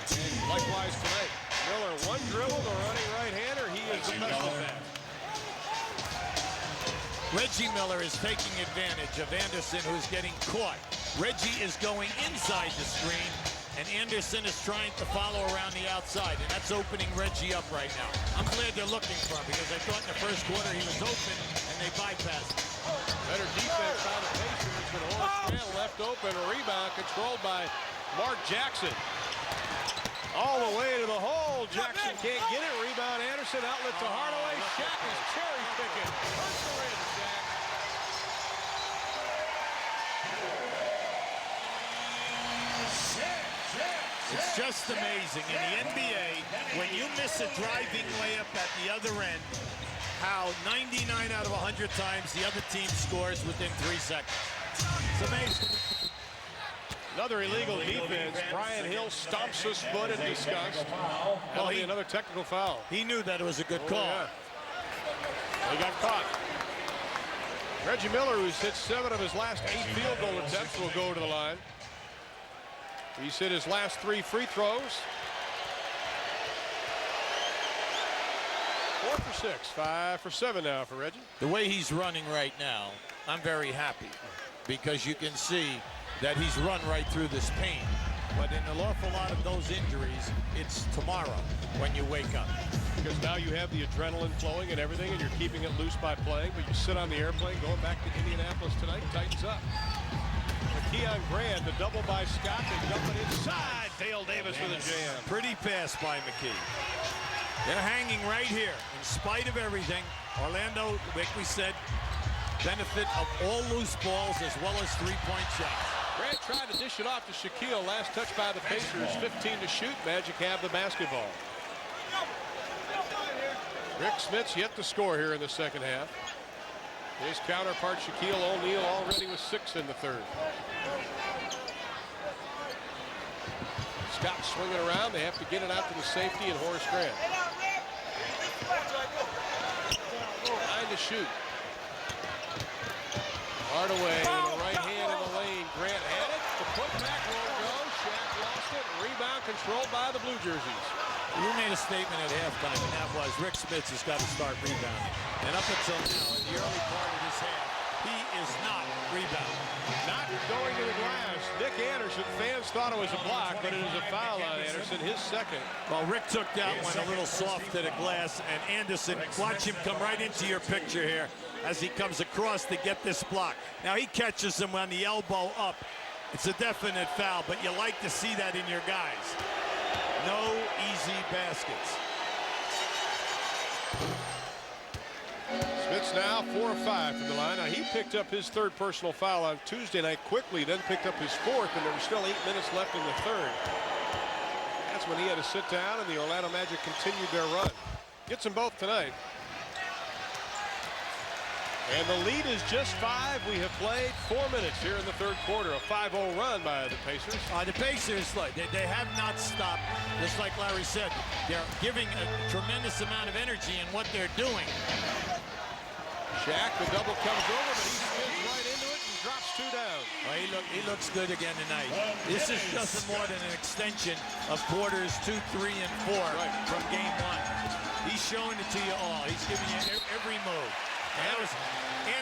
And likewise tonight. Miller, one dribble, the running right-hander. He is the best of that. Reggie Miller is taking advantage of Anderson, who's getting caught. Reggie is going inside the screen, and Anderson is trying to follow around the outside, and that's opening Reggie up right now. I'm glad they're looking for him, because I thought in the first quarter he was open, and they bypassed him. Better defense by the Pacers, but Horace Grant left open. A rebound controlled by Mark Jackson. All the way to the hole. Jackson can't get it. Rebound Anderson. Outlet to Hardaway. Shaq is cherry picking. Personal in, Shaq. It's just amazing in the NBA, when you miss a driving layup at the other end, how 99 out of 100 times the other team scores within 3 seconds. It's amazing. Another illegal defense. Brian Hill stomps his foot in disgust. That'll be another technical foul. He knew that it was a good call. Yeah. He got caught. Reggie Miller, who's hit 7 of his last 8 field goal attempts, will go to the line. He's hit his last 3 free throws. 4 for 6, 5 for 7 now for Reggie. The way he's running right now, I'm very happy, because you can see that he's run right through this pain. But in an awful lot of those injuries, it's tomorrow when you wake up. Because now you have the adrenaline flowing and everything, and you're keeping it loose by playing, but you sit on the airplane going back to Indianapolis tonight, tightens up. Keon Grant, the double by Scott. They dump it inside. Dale Davis with a jam. Pretty pass by McKee. They're hanging right here. In spite of everything, Orlando, like we said, benefit of all loose balls as well as three-point shots. Grant tried to dish it off to Shaquille. Last touch by the Pacers. 15 to shoot. Magic have the basketball. Rick Smith's yet to score here in the second half. His counterpart, Shaquille O'Neal, already with 6 in the third. Scott swinging around. They have to get it out to the safety and Horace Grant. 9 to shoot. Hardaway with a right hand in the lane. Grant had it. The putback won't go. Shaq lost it. Rebound controlled by the blue jerseys. You made a statement at halftime, and that was Rick Smith has got to start rebounding. And up until now, in the early part of this half, he is not rebounding. Not going to the glass. Nick Anderson, fans thought it was a block, but it is a foul on Anderson, his second. Well, Rick took that one a little soft to the glass, and Anderson, watch him come right into your picture here as he comes across to get this block. Now, he catches him on the elbow up. It's a definite foul, but you like to see that in your guys. No easy baskets. Smith's now 4 of 5 from the line. Now, he picked up his 3rd personal foul on Tuesday night quickly, then picked up his 4th, and there were still 8 minutes left in the third. That's when he had to sit down, and the Orlando Magic continued their run. Gets them both tonight. And the lead is just 5. We have played 4 minutes here in the third quarter. A 5-0 run by the Pacers. The Pacers, they have not stopped. Just like Larry said, they're giving a tremendous amount of energy in what they're doing. Shaq, the double comes over, but he spins right into it and drops 2 down. Oh, he looks good again tonight. This is nothing more than an extension of quarters 2, 3, and 4 from game 1. He's showing it to you all. He's giving you every move. And that was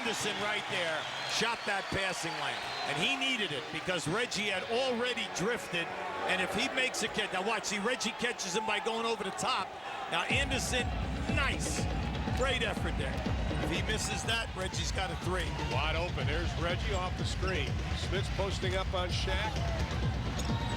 Anderson right there, shot that passing lane. And he needed it because Reggie had already drifted. And if he makes a catch, now watch, see, Reggie catches him by going over the top. Now Anderson, nice. Great effort there. If he misses that, Reggie's got a 3. Wide open. There's Reggie off the screen. Smith's posting up on Shaq.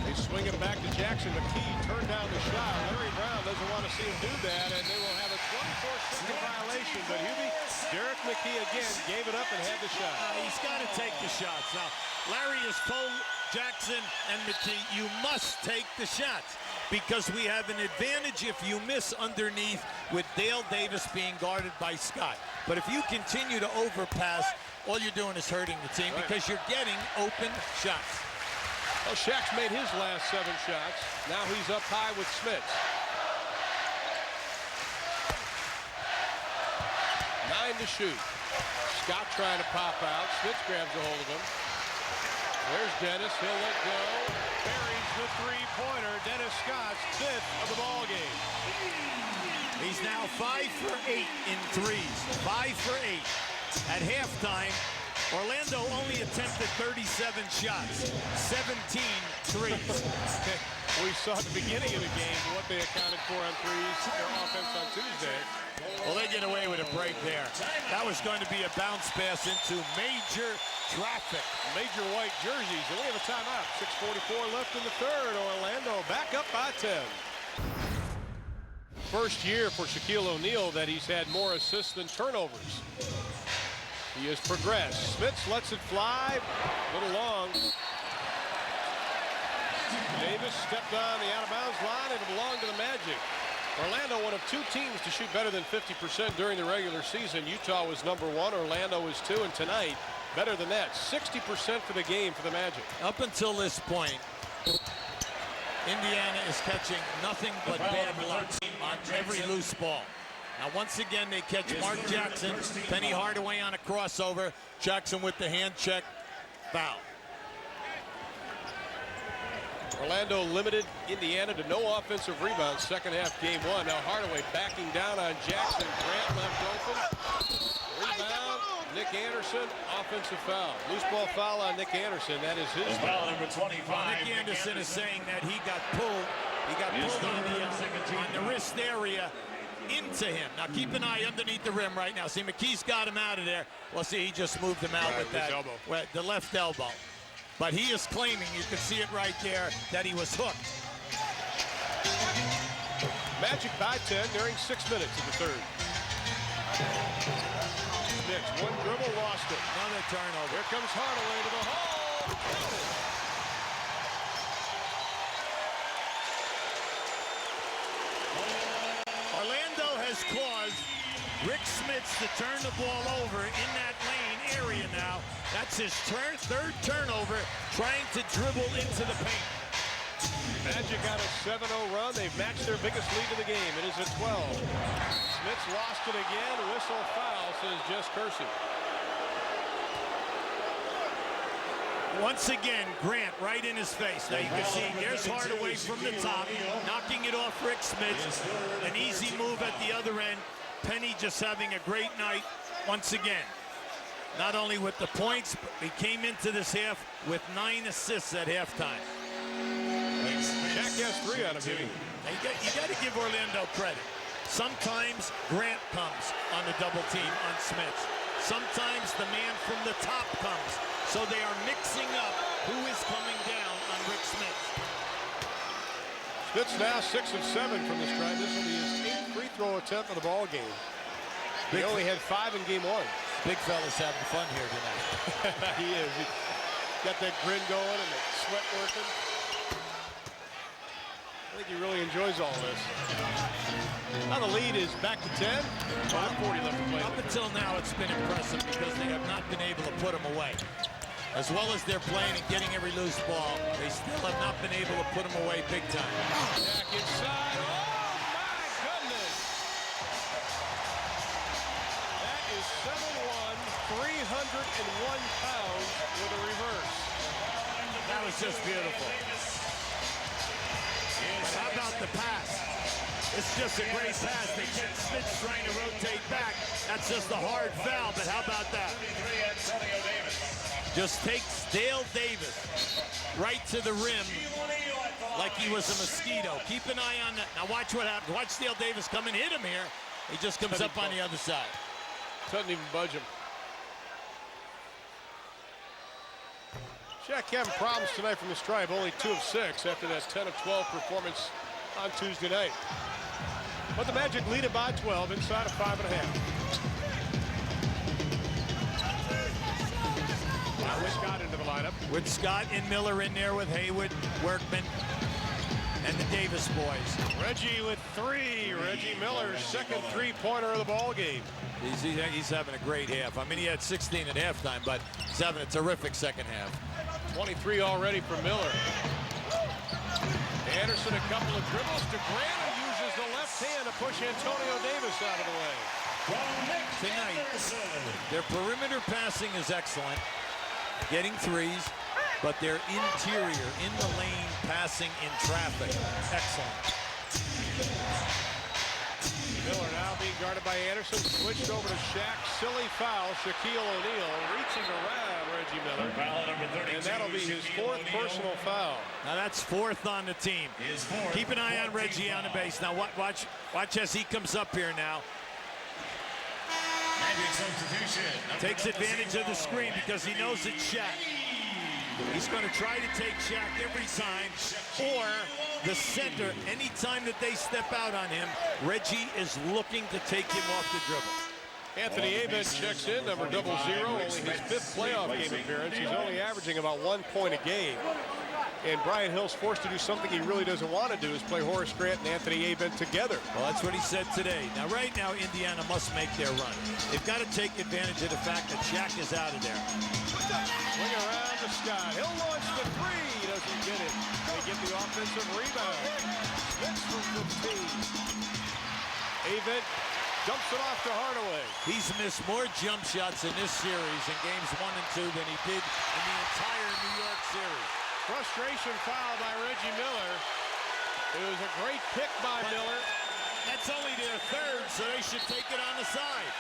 They swing it back to Jackson. McKee turned down the shot. Larry Brown doesn't want to see him do that, and they will have a 24-second violation. But Hubie, Derek McKee again gave it up and had the shot. He's got to take the shots. Now, Larry has told Jackson and McKee, you must take the shots because we have an advantage if you miss underneath with Dale Davis being guarded by Scott. But if you continue to overpass, all you're doing is hurting the team because you're getting open shots. Well, Shaq's made his last 7 shots. Now he's up high with Smith. 9 to shoot. Scott trying to pop out. Smith grabs a hold of him. There's Dennis. He'll let go. Buries the 3-pointer. Dennis Scott's 5th of the ball game. He's now 5 for 8 in threes. 5 for 8. At halftime, Orlando only attempted 37 shots, 17 threes. We saw at the beginning of the game what they accounted for on threes, their offense on Tuesday. Well, they get away with a break there. That was going to be a bounce pass into major traffic. Major white jerseys, and we have a timeout. 6:44 left in the third. Orlando back up by 10. First year for Shaquille O'Neal that he's had more assists than turnovers. He has progressed. Smith lets it fly. A little long. Davis stepped on the out-of-bounds line, and it belonged to the Magic. Orlando, one of 2 teams to shoot better than 50% during the regular season. Utah was number 1. Orlando was 2. And tonight, better than that. 60% for the game for the Magic. Up until this point, Indiana is catching nothing but bad luck on every loose ball. Now, once again, they catch Mark Jackson, Penny Hardaway on a crossover. Jackson with the hand check, foul. Orlando limited Indiana to no offensive rebounds second half game 1. Now Hardaway backing down on Jackson. Grant left open. Rebound. Nick Anderson, offensive foul. Loose ball foul on Nick Anderson. That is his foul. Number 25. Nick Anderson is saying that he got pulled. He got pulled on the wrist area into him. Now keep an eye underneath the rim right now. See, McKee's got him out of there. Well, see, he just moved him out with that elbow. With the left elbow. But he is claiming, you can see it right there, that he was hooked. Magic by 10 during 6 minutes of the third. Knicks, 1 dribble, lost it. Another turnover. Here comes Hardaway to the hole. Orlando has caused Rick Smits to turn the ball over in that lane area now. That's his third turnover, trying to dribble into the paint. Magic got a 7-0 run. They've matched their biggest lead of the game. It is at 12. Smits lost it again. Whistle foul, says Jess Kersey. Once again, Grant right in his face. Now you can see there's Hardaway from the top, knocking it off Rick Smits. An easy move at the other end. Penny just having a great night once again. Not only with the points, but he came into this half with 9 assists at halftime. Shaq has 3 out of him. You got to give Orlando credit. Sometimes Grant comes on the double team on Smits. Sometimes the man from the top comes. So they are mixing up who is coming down on Rick Smits. Smits now 6 of 7 from this drive. This will be his 8th free throw attempt of the ball game. He only had 5 in game 1. Big fella's having fun here tonight. He is. He got that grin going and the sweat working. I think he really enjoys all this. Now the lead is back to 10. 5:40 left to play. Up until now, it's been impressive because they have not been able to put them away. As well as they're playing and getting every loose ball, they still have not been able to put them away big time. Back inside. Oh, my goodness. That is 7'1", 301 pounds with a reverse. That was just beautiful. But how about the pass? It's just a great pass. They get Smith trying to rotate back. That's just a hard foul, but how about that? Just takes Dale Davis right to the rim like he was a mosquito. Keep an eye on that. Now watch what happens. Watch Dale Davis come and hit him here. He just comes up on the other side. Doesn't even budge him. Shaq having problems tonight from the stripe. Only 2 of 6 after that 10 of 12 performance on Tuesday night. But the Magic lead it by 12 inside of 5.5. Now with Scott into the lineup. With Scott and Miller in there with Haywood, Workman, and the Davis boys. Reggie with 3. Reggie Miller, second three-pointer of the ball game. He's having a great half. I mean, he had 16 at halftime, but he's having a terrific second half. 23 already for Miller. Anderson, a couple of dribbles. DeGrana uses the left hand to push Antonio Davis out of the way. Tonight, their perimeter passing is excellent, getting threes, but their interior, in the lane, passing in traffic, excellent. Miller now being guarded by Anderson. Switched over to Shaq. Silly foul. Shaquille O'Neal reaching around Reggie Miller. And that'll be his 4th personal foul. Now that's 4th on the team. Keep an eye on Reggie on the base. Now watch as he comes up here now. Takes advantage of the screen because he knows it's Shaq. He's going to try to take Shaq every time, or the center. Anytime that they step out on him, Reggie is looking to take him off the dribble. Anthony Abed checks in, number 00, only his 5th playoff game appearance. He's only averaging about 1 point a game. And Brian Hill's forced to do something he really doesn't want to do, is play Horace Grant and Anthony Abed together. Well, that's what he said today. Now, right now, Indiana must make their run. They've got to take advantage of the fact that Shaq is out of there. Swing around to Scott. He'll launch the 3. He doesn't get it. They get the offensive rebound. Smith from 15. Abed dumps it off to Hardaway. He's missed more jump shots in this series in games 1 and 2 than he did in the entire New York series. Frustration foul by Reggie Miller. It was a great pick by Miller. That's only their 3rd, so they should take it on the side.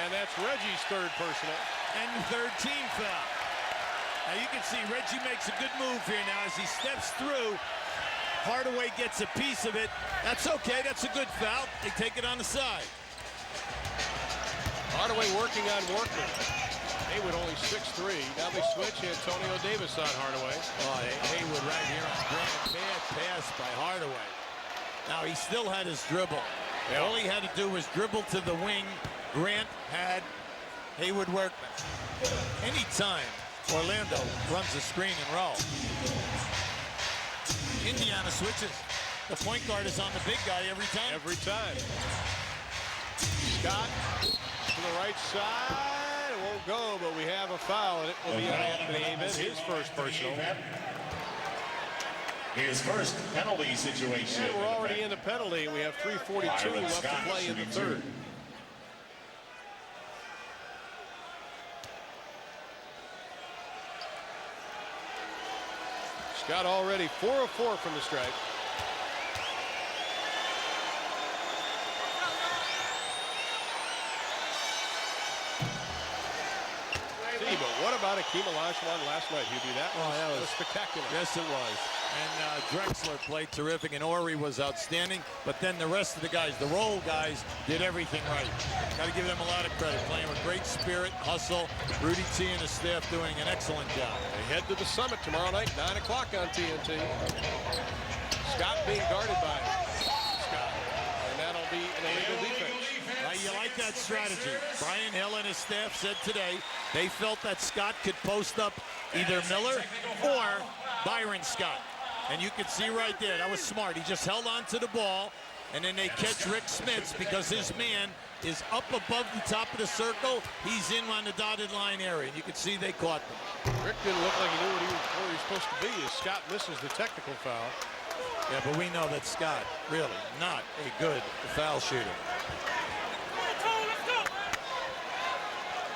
And that's Reggie's 3rd personal. And the 3rd team foul. Now you can see Reggie makes a good move here now as he steps through. Hardaway gets a piece of it. That's okay. That's a good foul. They take it on the side. Hardaway working on Workman. Haywood only 6'3". Now they switch. Antonio Davis on Hardaway. Oh, Haywood right here on Grant. Bad pass by Hardaway. Now he still had his dribble. Yeah. All he had to do was dribble to the wing. Grant had Haywood Workman. Anytime Orlando runs a screen and roll, Indiana switches. The point guard is on the big guy every time. Every time. Scott to the right side. It won't go, but we have a foul, and it will be on Anthony Abed, his 1st personal. His first penalty situation. And we're already in the penalty. We have 3:42 left to play in the 3rd. Scott already 4 of 4 from the stripe. But what about Akeem Olajuwon last night? That was spectacular. Yes, it was. And Drexler played terrific, and Ori was outstanding. But then the rest of the guys, the role guys, did everything right. Got to give them a lot of credit. Playing with great spirit, hustle. Rudy T and his staff doing an excellent job. They head to the Summit tomorrow night, 9 o'clock on TNT. Scott being guarded by Scott. And that'll be an illegal defense. You like that strategy. Brian Hill and his staff said today they felt that Scott could post up either Miller or Byron Scott. And you can see right there, that was smart. He just held on to the ball, and then they catch Rick Smits because his man is up above the top of the circle. He's in on the dotted line area, and you can see they caught them. Rick didn't look like he knew where he was supposed to be as Scott misses the technical foul. Yeah, but we know that Scott, really, not a good foul shooter.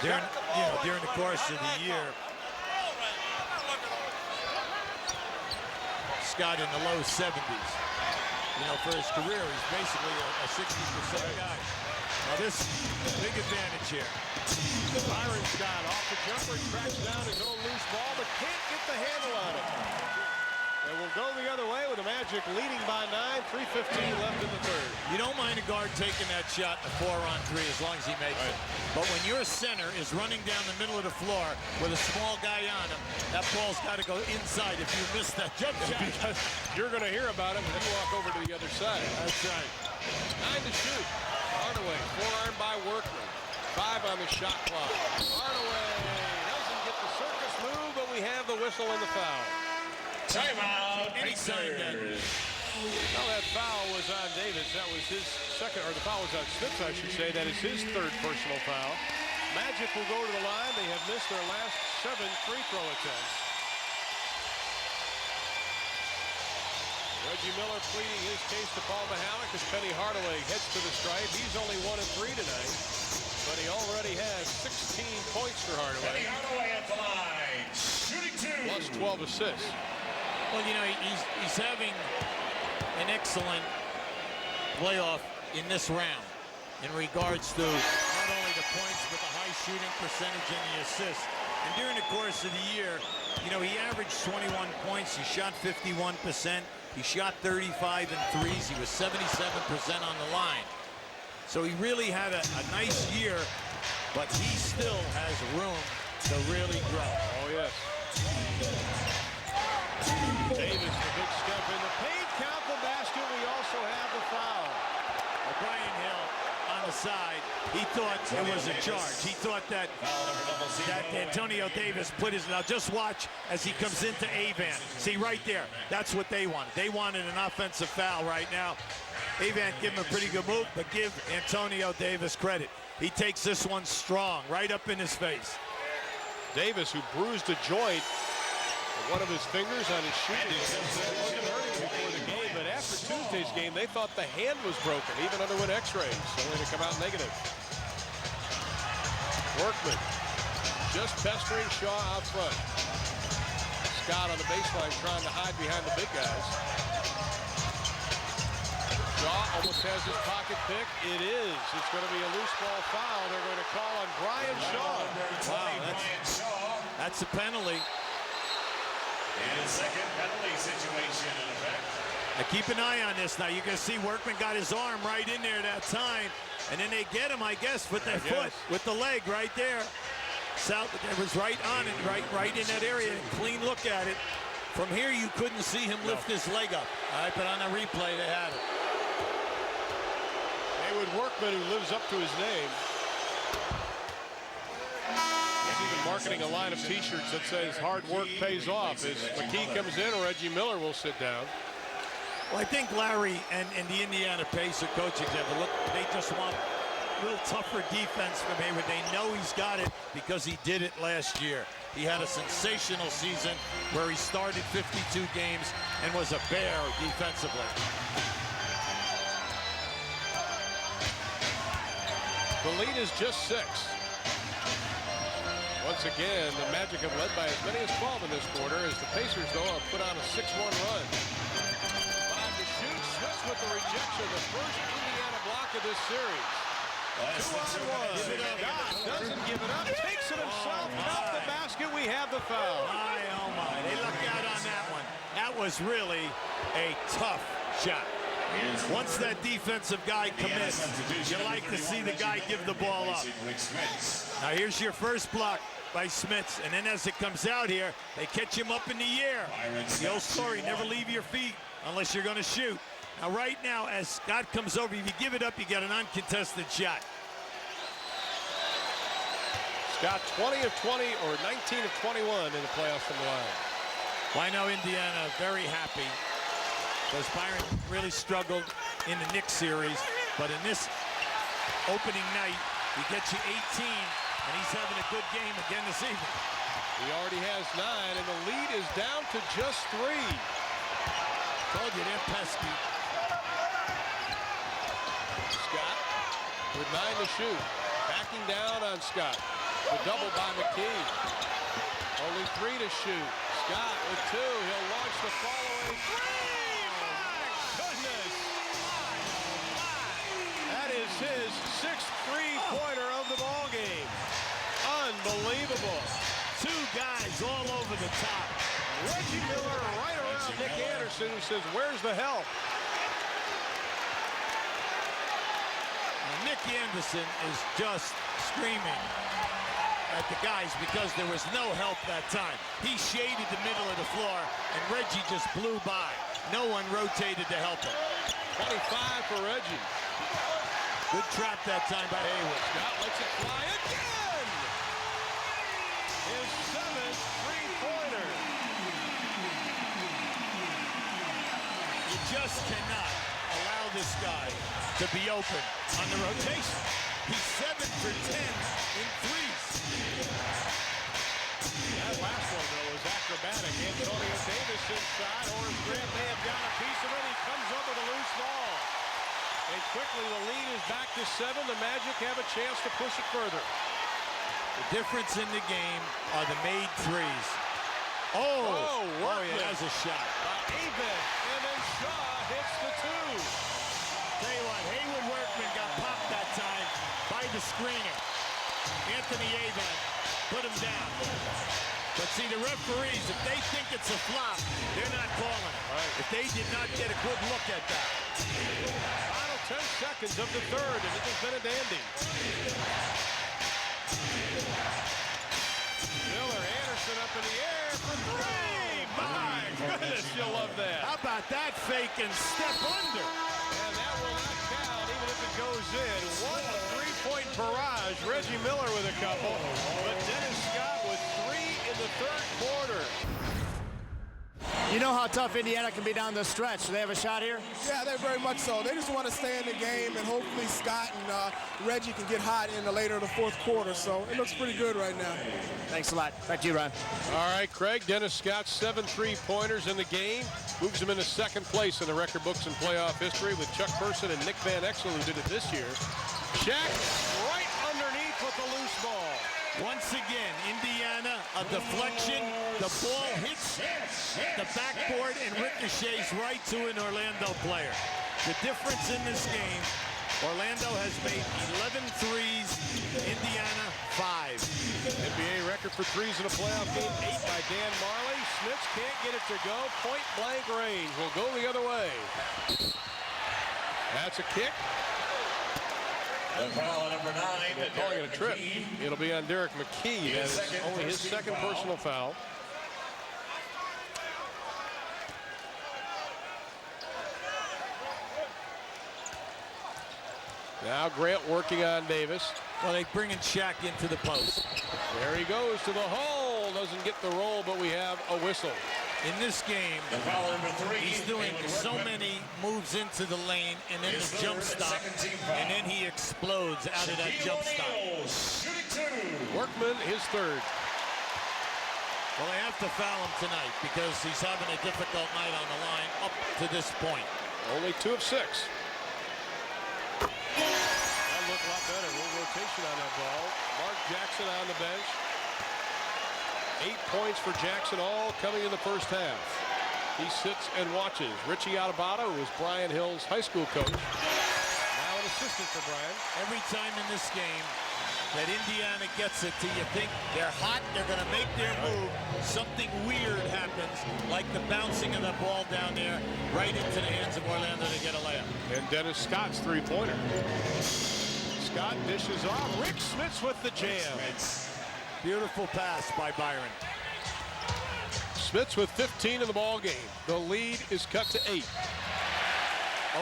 During the course of the year, Scott in the low 70s. For his career, he's basically a 60% guy. Now this big advantage here. Byron Scott off the jumper, tracks down his own loose ball, but can't get the handle on it. And we'll go the other way with the Magic leading by 9, 3:15 left in the third. You don't mind a guard taking that shot in a 4-on-3 as long as he makes it. But when your center is running down the middle of the floor with a small guy on him, that ball's got to go inside if you miss that jump shot. Because you're going to hear about it when you walk over to the other side. That's right. 9 to shoot. Hardaway, forearm by Workman. 5 on the shot clock. Hardaway doesn't get the circus move, but we have the whistle and the foul. Timeout. Pacers. Well, that foul was on Davis. That was his second, or the foul was on Smits, I should say. That is his third personal foul. Magic will go to the line. They have missed their last 7 free throw attempts. Reggie Miller pleading his case to Paul Mahalik as Penny Hardaway heads to the stripe. He's only 1 of 3 tonight, but he already has 16 points for Hardaway. Penny Hardaway at the line, shooting 2. Plus 12 assists. Well, he's having an excellent playoff in this round in regards to not only the points, but the high shooting percentage and the assists. And during the course of the year, he averaged 21 points. He shot 51%. He shot 35 in threes. He was 77% on the line. So he really had a nice year, but he still has room to really grow. Oh, yes. Davis, the big step in the paint, count the basket. We also have the foul. Brian Hill on the side. He thought it was a charge. He thought that Antonio Davis put his... Now just watch as he comes into Avan. See right there. That's what they wanted. They wanted an offensive foul right now. Avan give him a pretty good move, but give Antonio Davis credit. He takes this one strong, right up in his face. Davis, who bruised a joint, one of his fingers on his shoe. It wasn't hurting before the game, but after Tuesday's game, they thought the hand was broken, even underwent x-rays, only to come out negative. Workman just pestering Shaw out front. Scott on the baseline trying to hide behind the big guys. Shaw almost has his pocket pick. It is. It's going to be a loose ball foul. They're going to call on Brian Shaw. Wow, that's a penalty. And a second penalty situation in effect. Now keep an eye on this. Now you can see Workman got his arm right in there that time, and then they get him, I guess, with their foot, with the leg right there. It was right on it, right in that area. Clean look at it. From here, you couldn't see him lift his leg up. All right, but on the replay, they had it. Haywood Workman, who lives up to his name. Even marketing a line of t-shirts that says hard work pays off. As McKee comes in, Reggie Miller will sit down. Well, I think Larry and the Indiana Pacer coaching staff, they just want a little tougher defense from Haywood. They know he's got it because he did it last year. He had a sensational season where he started 52 games and was a bear defensively. The lead is just 6. Once again, the Magic have led by as many as 12 in this quarter, as the Pacers, though, have put on a 6-1 run. 5 to shoot. Smits with the rejection, the first Indiana block of this series. 2 on 1. Scott doesn't give it up, takes it himself. Count the basket. We have the foul. My, oh my. They lucked out on that one. That was really a tough shot. Once that defensive guy commits, you like to see the guy give the ball up. Now here's your first block by Smits, and then as it comes out here, they catch him up in the air. The old story, never leave your feet unless you're going to shoot. Now right now, as Scott comes over, if you give it up, you get an uncontested shot. Scott 20 of 20 or 19 of 21 in the playoffs from the line. Well, I know Indiana very happy because Byron really struggled in the Knicks series, but in this opening night, he gets you 18, and he's having a good game again this evening. He already has 9, and the lead is down to just 3. Told you they're pesky. Scott with 9 to shoot. Backing down on Scott. The double by McKee. Only 3 to shoot. Scott with 2. He'll launch the following 3. My goodness. That is his 6th three-pointer of the ball game. Unbelievable. 2 guys all over the top. Reggie Miller right around Nick Anderson, who says, where's the help? And Nick Anderson is just screaming at the guys because there was no help that time. He shaded the middle of the floor, and Reggie just blew by. No one rotated to help him. 25 for Reggie. Good trap that time by Hayward. Scott lets it fly again. His 7th three-pointer. You just cannot allow this guy to be open on the rotation. He's 7 for 10 in threes. That last one, though, was acrobatic. Antonio Davis inside. Horace Grant may have got a piece of it. He comes up with a loose ball. And quickly, the lead is back to 7. The Magic have a chance to push it further. The difference in the game are the made threes. Oh, he has a shot. Avett, and then Shaw hits the 2. Tell you what, Hayward Workman got popped that time by the screener. Anthony Avett put him down. But see, the referees, if they think it's a flop, they're not calling it. Right. If they did not get a good look at that. Final 10 seconds of the third, and it has been a dandy. Miller, Anderson up in the air for 3. My goodness, you'll love that. How about that fake and step under? And that will not count, even if it goes in. One three-point barrage. Reggie Miller with a couple, but Dennis Scott with 3 in the third quarter. You know how tough Indiana can be down the stretch. Do they have a shot here? Yeah, they very much so. They just want to stay in the game, and hopefully Scott and Reggie can get hot in the later of the fourth quarter. So it looks pretty good right now. Thanks a lot. Back to you, Ron. All right, Craig. Dennis Scott, 7 three-pointers in the game. Moves him into second place in the record books in playoff history with Chuck Person and Nick Van Exel, who did it this year. Shaq right underneath with the loose ball. Once again, Indiana, a deflection. The ball hits the backboard and ricochets right to an Orlando player. The difference in this game, Orlando has made 11 threes, Indiana 5. NBA record for threes in a playoff game, 8 by Dan Marley. Smits can't get it to go. Point blank range will go the other way. That's a kick. The foul number 9. They're calling it a trip. It'll be on Derek McKee. That's only his second personal foul. Now Grant working on Davis. Well, they bring in Shaq into the post. There he goes to the hole. Doesn't get the roll, but we have a whistle. In this game, The foul number 3. he's doing so many moves into the lane and then the jump stop, and then he explodes out of that jump stop. Shooting 2. Workman, his third. Well, they have to foul him tonight because he's having a difficult night on the line up to this point. Only 2 of 6. That looked a lot better. A little rotation on that ball. Mark Jackson on the bench. 8 points for Jackson, all coming in the first half. He sits and watches. Richie Atabata, who was Brian Hill's high school coach. Now an assistant for Brian. Every time in this game that Indiana gets it to you think they're hot, they're going to make their move, something weird happens, like the bouncing of the ball down there right into the hands of Orlando to get a layup. And Dennis Scott's three-pointer. Scott dishes off. Rick Smits with the jam. Beautiful pass by Byron. Smits with 15 in the ball game. The lead is cut to 8.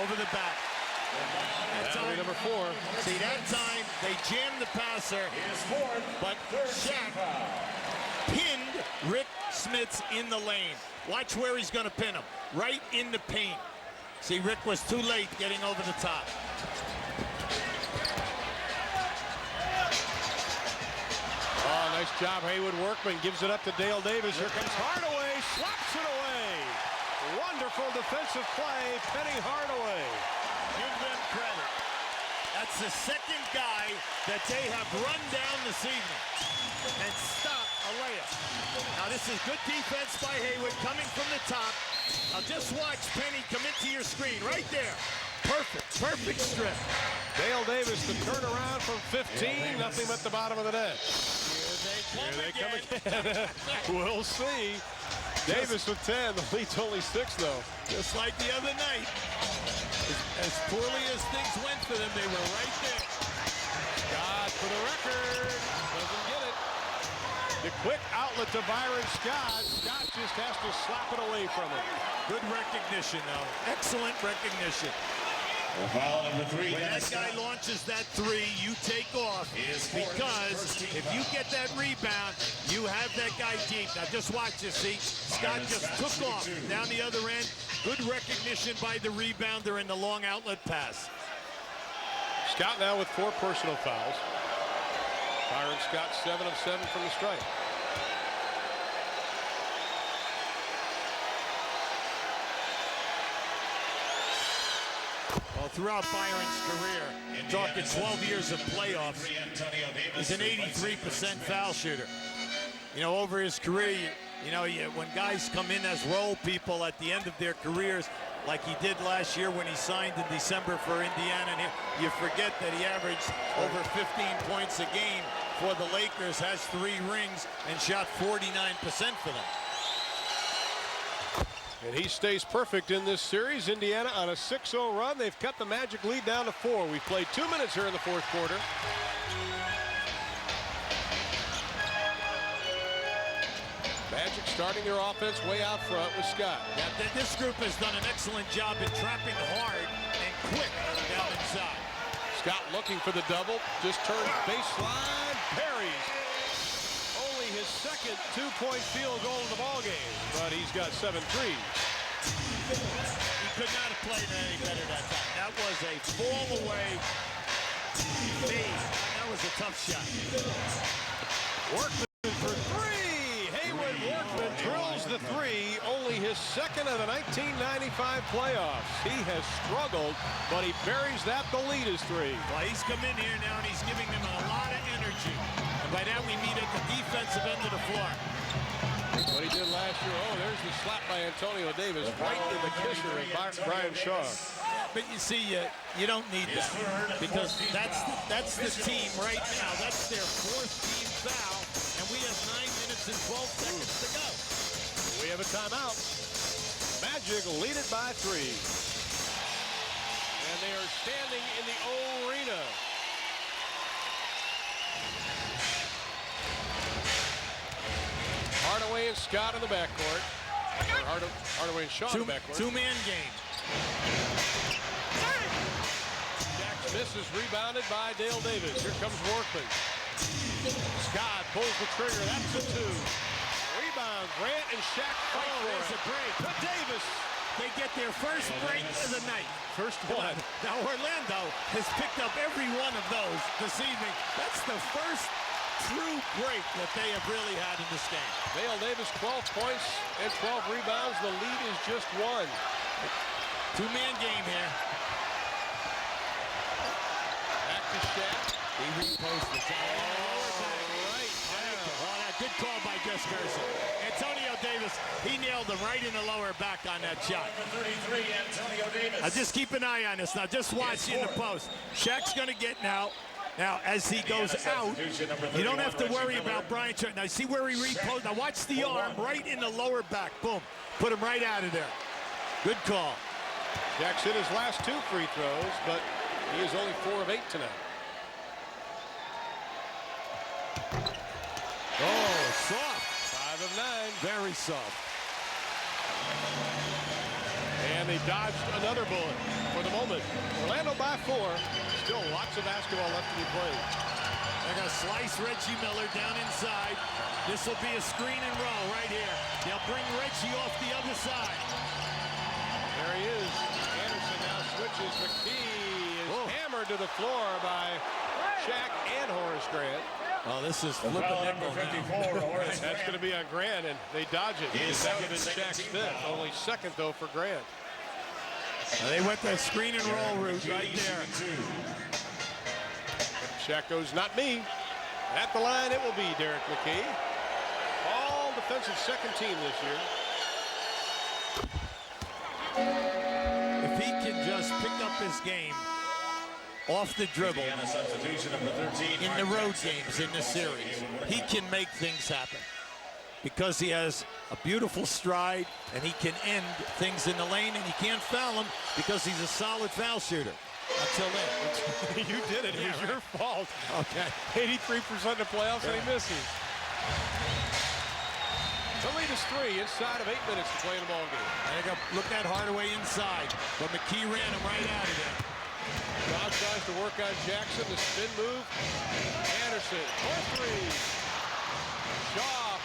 Over the back. Penalty number 4. See, that time they jammed the passer, but Shaq pinned Rick Smith's in the lane. Watch where he's going to pin him. Right in the paint. See, Rick was too late getting over the top. Oh, nice job, Haywood Workman gives it up to Dale Davis. Here comes Hardaway, slaps it away. Wonderful defensive play, Penny Hardaway. Give them credit. That's the second guy that they have run down this evening and stop a layup. Now this is good defense by Haywood coming from the top. Now just watch Penny come into your screen right there. Perfect strip. Dale Davis the turnaround from 15, nothing but the bottom of the net. Here they come again. We'll see. Davis with 10, the lead's only 6 though. Just like the other night. As poorly as things went for them, they were right there. Scott for the record, doesn't get it. The quick outlet to Byron Scott. Scott just has to slap it away from him. Good recognition though, excellent recognition. Foul number 3. When that guy launches that 3, you take off because if you get that rebound, you have that guy deep. Now just watch this, see? Scott just took off down the other end. Good recognition by the rebounder in the long outlet pass. Scott now with 4 personal fouls. Byron Scott 7 of 7 from the stripe. Well, throughout Byron's career, talking 12 years of playoffs, he's an 83% foul shooter. You know, over his career, you know, when guys come in as role people at the end of their careers, like he did last year when he signed in December for Indiana, and you forget that he averaged over 15 points a game for the Lakers, has 3 rings, and shot 49% for them. And he stays perfect in this series. Indiana on a 6-0 run. They've cut the Magic lead down to 4. We've played 2 minutes here in the 4th quarter. Magic starting their offense way out front with Scott. Yeah, this group has done an excellent job in trapping hard and quick down inside. Scott looking for the double. Just turns baseline. Parries. Only his second 2-point field goal in the ballgame, but he's got 7 threes. He could not have played any better that time. That was a fall away fade. That was a tough shot. Workman for 3. Haywood Workman drills the 3. Only his second of the 1995 playoffs. He has struggled, but he buries that. The lead is 3. Well, he's come in here now and he's giving them a lot of energy. And by now we meet at the defensive end of the floor. What he did last year. Oh, there's the slap by Antonio Davis right in the kisser of Brian Shaw. But you see, you don't need that because that's the team right now. That's their 4th team foul, and we have 9 minutes and 12 seconds to go. We have a timeout. Magic lead it by 3. And they are standing in the O Arena. Hardaway and Scott in the backcourt. Hardaway and Shaw in the backcourt. 2-man game. Jack misses, rebounded by Dale Davis. Here comes Workman. Scott pulls the trigger. That's a 2. Rebound. Grant and Shaq fight for there's a break. To Davis. They get their first break of the night. First one. Now Orlando has picked up every one of those this evening. That's the first true break that they have really had in this game. Dale Davis 12 points and 12 rebounds. The lead is just 1. 2-man game here. Back to Shaq. He reposted. Good call by Gus Gerson. Antonio Davis, he nailed him right in the lower back on that shot. Now just keep an eye on this. Now just watch in the post. Shaq's going to get now. Now, as he goes out, you don't have to worry about Brian. Now, see where he reposed. Now, watch the arm right in the lower back. Boom. Put him right out of there. Good call. Shaq's hit his last 2 free throws, but he is only 4 of 8 tonight. Oh, soft. 5 of 9. Very soft. And they dodged another bullet for the moment. Orlando by 4. Still lots of basketball left to be played. They're going to slice Reggie Miller down inside. This will be a screen and roll right here. They'll bring Reggie off the other side. There he is. Anderson now switches. McKee is hammered to the floor by Shaq and Horace Grant. Oh, this is flipping nickel now. That's going to be on Grant, and they dodge it. That would have been Shaq's fifth. Only second, though, for Grant. They went the screen and roll route right there. Shaq goes, not me. At the line, it will be Derek McKee. All defensive second team this year. If he can just pick up his game off the dribble in the road games in the series, he can make things happen because he has a beautiful stride and he can end things in the lane, and you can't foul him because he's a solid foul shooter. Until then. You did it. It was your fault. Okay. 83% in the playoffs, and he misses. The lead is 3 inside of 8 minutes to play in the ballgame. Look at Hardaway inside, but McKee ran him right out of there. John tries to work on Jackson. The spin move. Anderson for 3. Shaw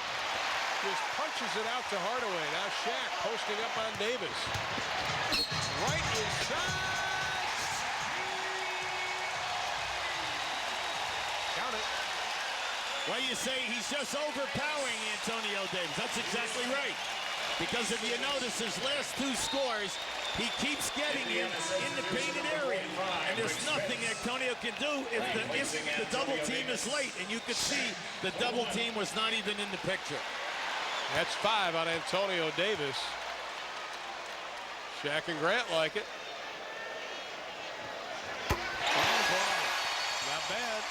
just punches it out to Hardaway. Now Shaq posting up on Davis. Right inside. Count it. Well, you say he's just overpowering Antonio Davis. That's exactly right. Because if you notice his last 2 scores, he keeps getting him in the painted area. And there's nothing Antonio can do if the double team is late. And you could see the double team was not even in the picture. That's 5 on Antonio Davis. Shaq and Grant like it. Not bad.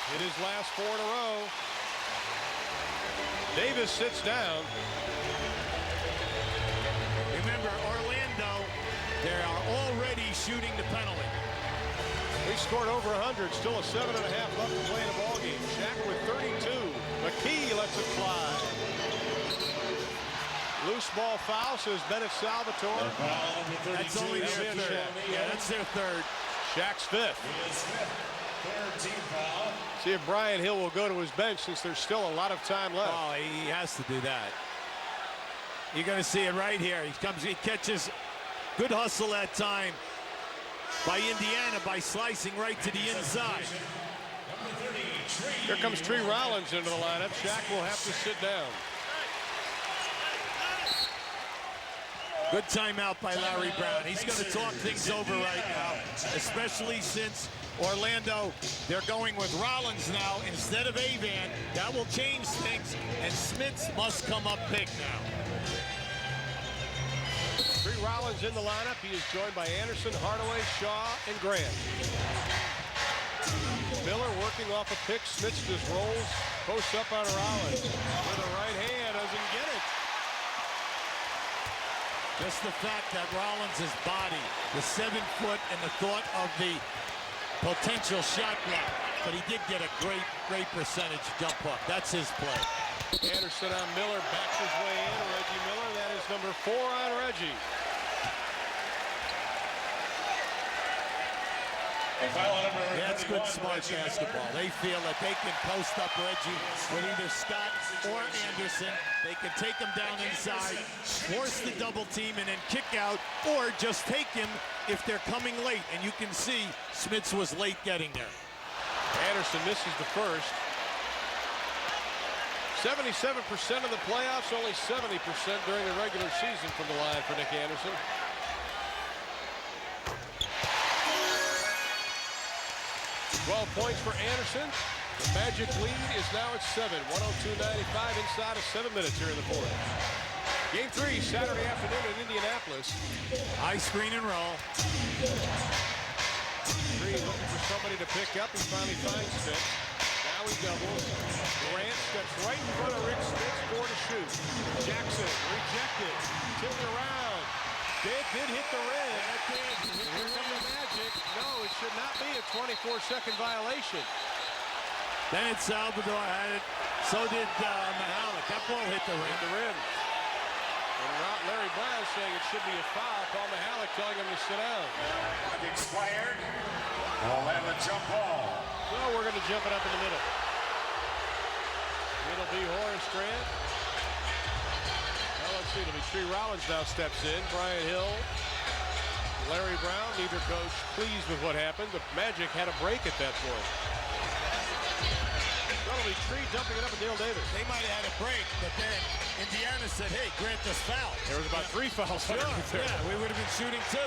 Hit his last 4 in a row. Davis sits down. Remember, Orlando, they are already shooting the penalty. He scored over 100, still a 7.5 left to play in the ballgame. Shaq with 32. McKee lets it fly. Loose ball foul, says Bennett Salvatore. That's only their third. Yeah, that's their third. Shaq's 5th. Third team foul. See if Brian Hill will go to his bench since there's still a lot of time left. Oh, he has to do that. You're going to see it right here. He catches good hustle that time by Indiana by slicing right to the inside. Here comes Tree Rollins into the lineup. Shaq will have to sit down. Good timeout by Larry Brown. He's going to talk things over right now, especially since Orlando, they're going with Rollins now instead of Avan. That will change things, and Smits must come up big now. Tree Rollins in the lineup. He is joined by Anderson, Hardaway, Shaw, and Grant. Miller working off a pick. Smits just rolls, posts up on Rollins. With a right hand, doesn't get it. Just the fact that Rollins' body, the 7 foot, and the thought of the potential shot block, but he did get a great percentage jump hook. That's his play. Anderson on Miller, backs his way in. Reggie Miller, that is number 4 on Reggie. That's good smart basketball. They feel that they can post up Reggie with either Scott or Anderson. They can take him down inside, force the double team, and then kick out, or just take him if they're coming late. And you can see Smits was late getting there. Anderson misses the first. 77% of the playoffs, only 70% during the regular season from the line for Nick Anderson. Twelve points for Anderson. The Magic lead is now at 7. 102.95 inside of 7 minutes here in the fourth. Game 3, Saturday afternoon in Indianapolis. High screen and roll. Green looking for somebody to pick up. He finally finds Smits. Now he doubles. Grant steps right in front of Rick Smits for to shoot. Jackson rejected. Tipped around. Did hit the rim. Here comes the Magic. No, it should not be a 24-second violation. Then Salvador had it. So did Mahalik. That ball hit the rim. And Larry Brown saying it should be a foul. Paul Mahalik telling him to sit down. Expired. We'll have a jump ball. So we're going to jump it up in the middle. It'll be Horace Grant. Well, let's see. It'll be Tree Rollins now steps in. Brian Hill, Larry Brown. Neither coach pleased with what happened. The Magic had a break at that point. That'll be Tree dumping it up and Dale Davis. They might have had a break, but then Indiana said, hey, Grant just fouled. There was about 3 fouls. Sure, yeah, we would have been shooting 2.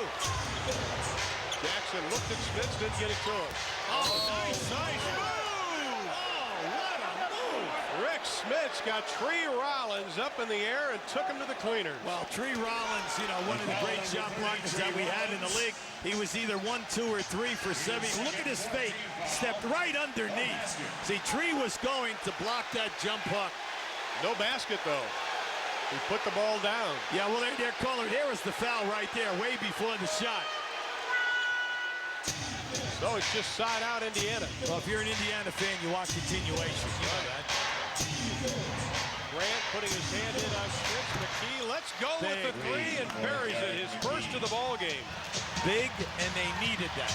Jackson looked at Smith, didn't get it to him. Oh, nice move! Oh, what a move! Rick Smits got Tree Rollins up in the air and took him to the cleaners. Well, Tree Rollins, you know, one of the great shot blockers that we had in the league. He was either 1, 2, or 3 for 7. Look at his fake. Stepped right underneath. See, Tree was going to block that jump hook. No basket, though. He put the ball down. Yeah, well, they're calling. There was the foul right there, way before the shot. So it's just side out Indiana. Well, if you're an Indiana fan, you want continuation. You know that. Grant putting his hand in on Smith. McKee, let's go with the 3 and buries it. His first of the ball game. Big, and they needed that.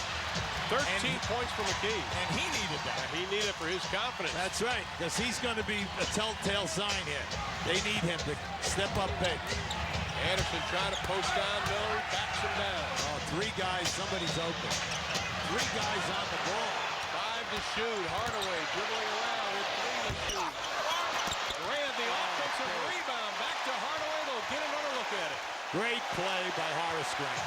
13 points for McKee. And he needed that. He needed it for his confidence. That's right, because he's going to be a telltale sign here. They need him to step up big. Anderson trying to post on Miller, backs him down. Oh, 3 guys, somebody's open. 3 guys on the ball. 5 to shoot. Hardaway dribbling around with 3 to shoot. Grant, the offensive rebound. Back to Hardaway. They'll get another look at it. Great play by Horace Grant.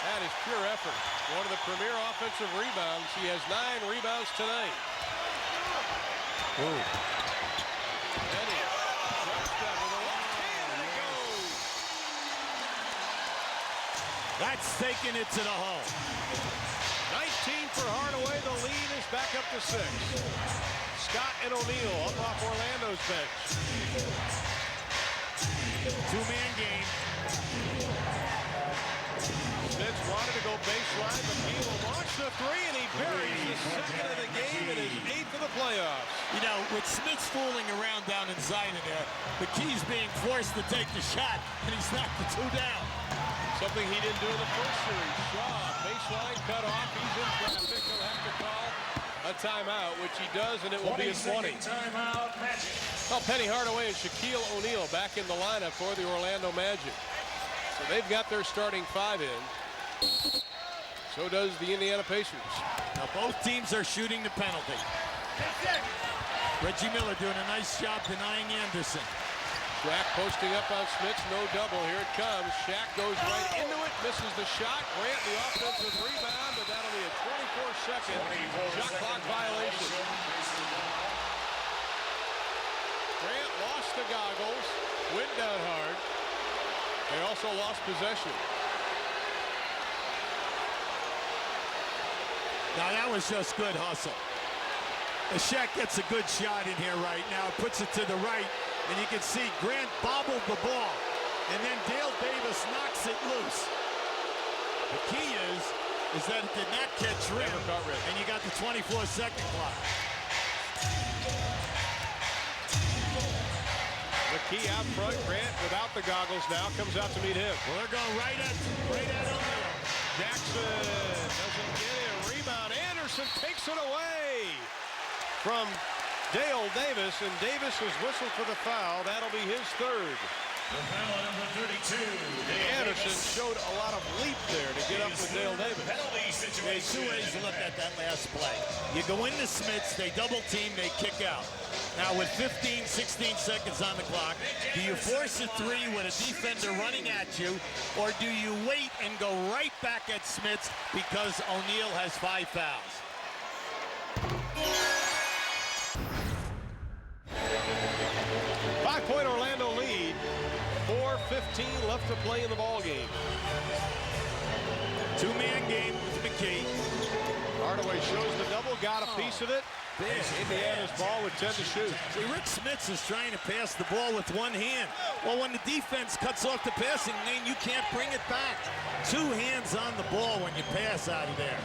That is pure effort. One of the premier offensive rebounds. He has 9 rebounds tonight. Ooh. Benny jump step with a left hand, and it goes. That's taking it to the hole. 19 for Hardaway. The lead is back up to 6. Scott and O'Neal up off Orlando's bench. 2-man game. Smith wanted to go baseline, but he will launch the 3, and he buries his 2nd of the game and his 8th of the playoffs. You know, with Smith's fooling around down inside in there, McKee's being forced to take the shot, and he's knocked the 2 down. Something he didn't do in the first series. Shaw, baseline cut off. He's in traffic. He'll have to call a timeout, which he does, and it will be a 20. Timeout, Magic. Well, Penny Hardaway and Shaquille O'Neal back in the lineup for the Orlando Magic. So they've got their starting 5 in. So does the Indiana Pacers. Now both teams are shooting the penalty. Reggie Miller doing a nice job denying Anderson. Shaq posting up on Smith, no double. Here it comes. Shaq goes right into it, misses the shot. Grant the offensive rebound, but that'll be a 24-second shot clock violation. Grant lost the goggles, went down hard. They also lost possession. Now that was just good hustle. Shaq gets a good shot in here right now, puts it to the right, and you can see Grant bobbled the ball, and then Dale Davis knocks it loose. The key is that it did not catch rim, and you got the 24-second clock. McKee out front, Grant without the goggles now, comes out to meet him. Well, they're going right at him. Jackson doesn't get it. Rebound. Anderson takes it away from Dale Davis, and Davis is whistled for the foul. That'll be his 3rd. The foul number 32. Anderson showed a lot of leap there to get up with Dale Davis. Penalty There's situation. 2 ways to look at that last play. You go into Smiths, they double team, they kick out. Now with 15, 16 seconds on the clock, do you force a 3 with a defender running at you, or do you wait and go right back at Smiths because O'Neal has 5 fouls? Five-point Orlando lead. 4:15 left to play in the ball game. 2-man game with McKee. Hardaway shows the double, got a piece of it. Indiana's ball with 10 to shoot. See, Rick Smits is trying to pass the ball with 1 hand. Well, when the defense cuts off the passing lane, you can't bring it back. 2 hands on the ball when you pass out of there.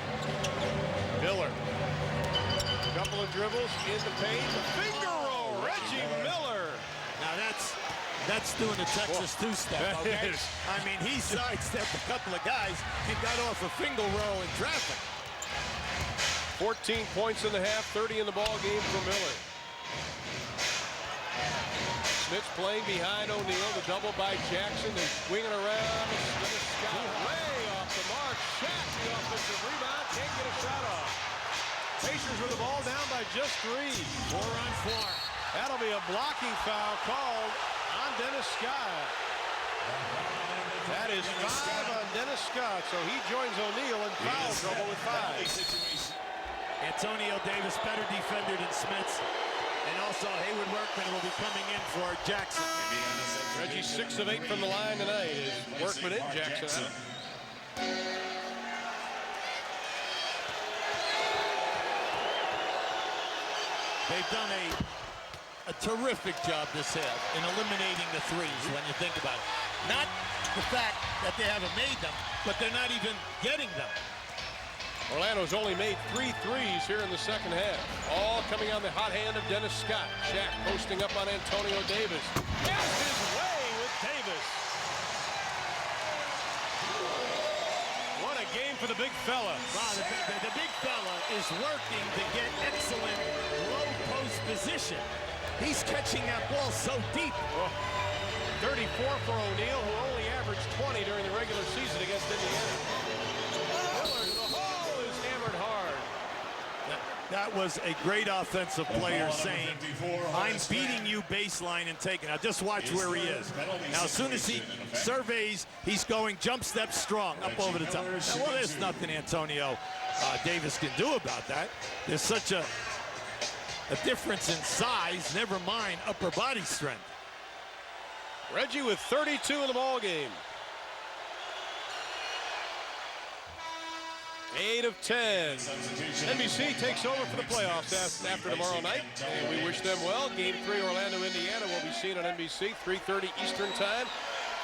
Miller. A couple of dribbles in the paint. The finger roll. Reggie Miller. Now that's doing the Texas two-step, okay? I mean, he sidestepped a couple of guys and got off a finger roll in traffic. 14 points in the half, 30 in the ball game for Miller. Smith's playing behind O'Neal. The double by Jackson. They're swinging around. Scott way off the mark. Shaq, the offensive rebound. Can't get a shot off. Pacers with the ball down by just 3. 4 on 4. That'll be a blocking foul called on Dennis Scott. That is 5 on Dennis Scott. So he joins O'Neal in foul trouble with 5. Antonio Davis, better defender than Smith. And also Haywood Workman will be coming in for Jackson. Reggie 6 of 8 from the line tonight. Is Workman in, Jackson out. They've done a terrific job this half in eliminating the threes when you think about it. Not the fact that they haven't made them, but they're not even getting them. Orlando's only made 3 threes here in the second half. All coming on the hot hand of Dennis Scott. Shaq posting up on Antonio Davis. Has his way with Davis. What a game for the big fella. Wow, the big fella is working to get excellent low post position. He's catching that ball so deep. 34 for O'Neal, who only averaged 20 during the regular season against Indiana. Miller to the hole is hammered hard. That was a great offensive player saying, I'm beating you baseline and taking. Now just watch where he is. Now as soon as he surveys, he's going jump step strong up over the top. Now, well, there's nothing Antonio Davis can do about that. There's such a difference in size, never mind upper body strength. Reggie with 32 in the ball game. 8 of 10. NBC takes over for the playoffs after tomorrow night, and we wish them well. Game 3, Orlando, Indiana, will be seen on NBC, 3:30 Eastern Time.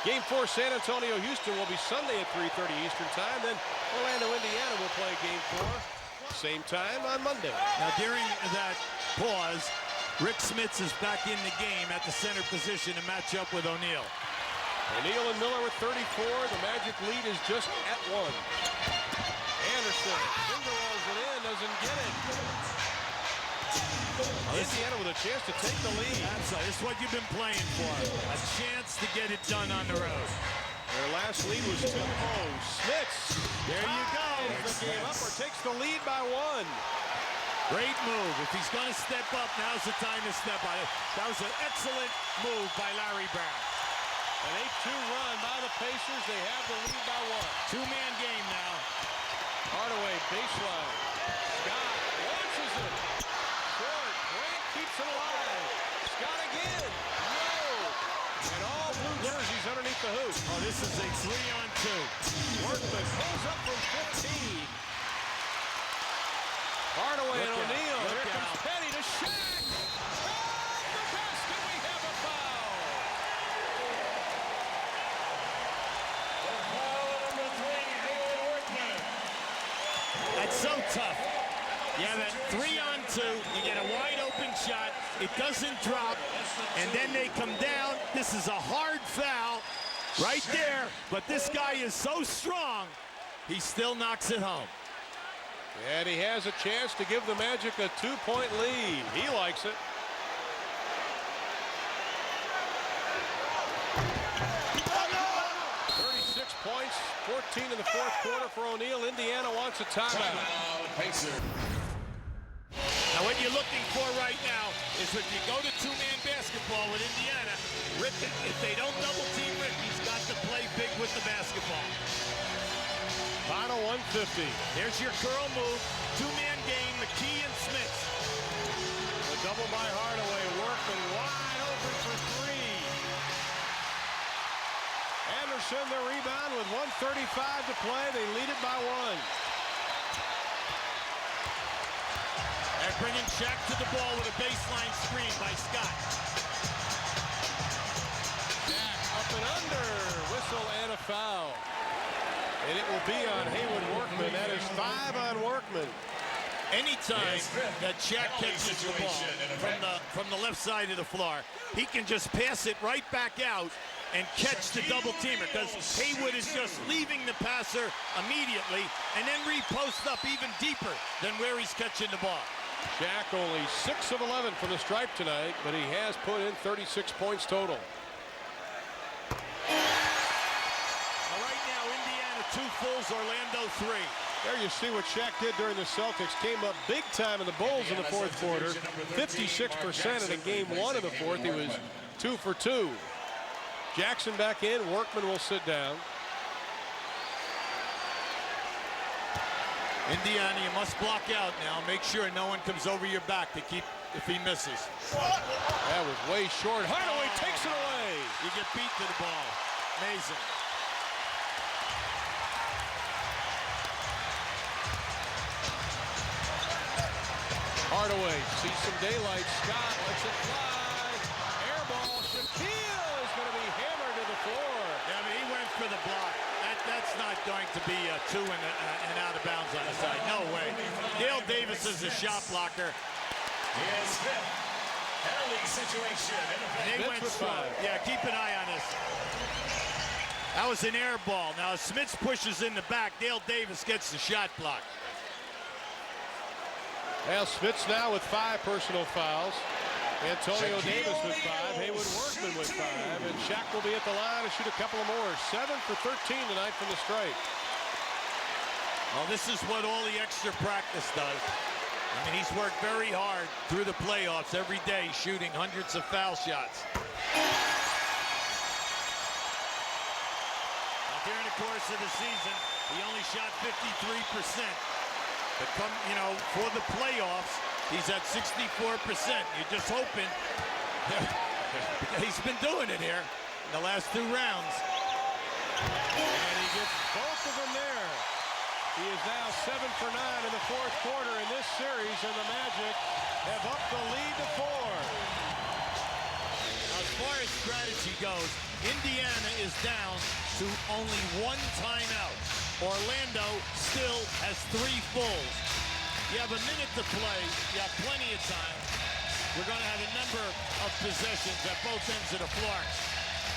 Game 4, San Antonio, Houston, will be Sunday at 3:30 Eastern Time. Then Orlando, Indiana will play Game 4, same time on Monday. Now, during that pause, Rick Smits is back in the game at the center position to match up with O'Neal. O'Neal and Miller with 34. The Magic lead is just at 1. Anderson finger rolls it in, doesn't get it. Indiana with a chance to take the lead. That's what you've been playing for. A chance to get it done on the road. Their last lead was 2-0. Smits. There you go. The game up or takes the lead by 1. Great move. If he's going to step up, now's the time to step on it. That was an excellent move by Larry Brown. An 8-2 run by the Pacers. They have the lead by 1. 2-man game now. Hardaway, baseline. Scott launches it. Short. Grant keeps it alive. Scott again. No. And all blue jerseys underneath the hoop. Oh, this is a 3-on-2. Workman pulls up from 15. Hardaway and O'Neal. Here comes Penny to Shaq. The basket. We have a foul. That's so tough. You have a 3-on-2. You get a wide open shot. It doesn't drop. And then they come down. This is a hard foul right there. But this guy is so strong, he still knocks it home. And he has a chance to give the Magic a 2-point lead. He likes it. Points, 14 in the fourth quarter for O'Neal. Indiana wants a timeout. Now what you're looking for right now is if you go to 2-man basketball with Indiana, Rick, if they don't double team Rick, he's got to play big with the basketball. Final 150. There's your curl move. 2-man game, McKee and Smith. The double by Hardaway. Workman wide open for 3. Anderson the rebound with 1:35 to play. They lead it by 1. They're bringing Shaq to the ball with a baseline screen by Scott. Shaq up and under. Whistle and a foul. And it will be on Haywood Workman. That is 5 on Workman. Anytime that Shaq catches the ball from the left side of the floor, he can just pass it right back out and catch the double teamer, because Haywood is just leaving the passer immediately and then repost up even deeper than where he's catching the ball. Shaq only 6 of 11 from the stripe tonight, but he has put in 36 points total. Now right now, Indiana 2 fulls, Orlando 3. There you see what Shaq did during the Celtics. Came up big time in the Bulls in the fourth quarter. 56% in game 1 of the fourth. He was 2 for 2. Jackson back in. Workman will sit down. Indiana, you must block out now. Make sure no one comes over your back to keep if he misses. That was way short. Hardaway takes it away. You get beat to the ball. Amazing. Hardaway sees some daylight. Scott lets it fly. Air ball. Shaquille is going to be hammered to the floor. Yeah, I mean, he went for the block. That's not going to be a 2 and out of bounds on the side. No way. Dale Davis is a shot blocker. Here's fifth. Penalty situation. They went slow. Yeah, keep an eye on this. That was an air ball. Now, as Smits pushes in the back, Dale Davis gets the shot block. Well, Smits now with 5 personal fouls. Antonio Davis with 5. Haywood Workman with 5. And Shaq will be at the line to shoot a couple of more. 7 for 13 tonight from the stripe. Well, this is what all the extra practice does. I mean, he's worked very hard through the playoffs every day, shooting hundreds of foul shots. Now, during the course of the season, he only shot 53%. But come, for the playoffs, he's at 64%. You're just hoping. He's been doing it here in the last 2 rounds. And he gets both of them there. He is now 7 for 9 in the fourth quarter in this series, and the Magic have upped the lead to 4. Now, as far as strategy goes, Indiana is down to only 1 timeout. Orlando still has 3 fulls. You have a minute to play. You have plenty of time. We're going to have a number of possessions at both ends of the floor.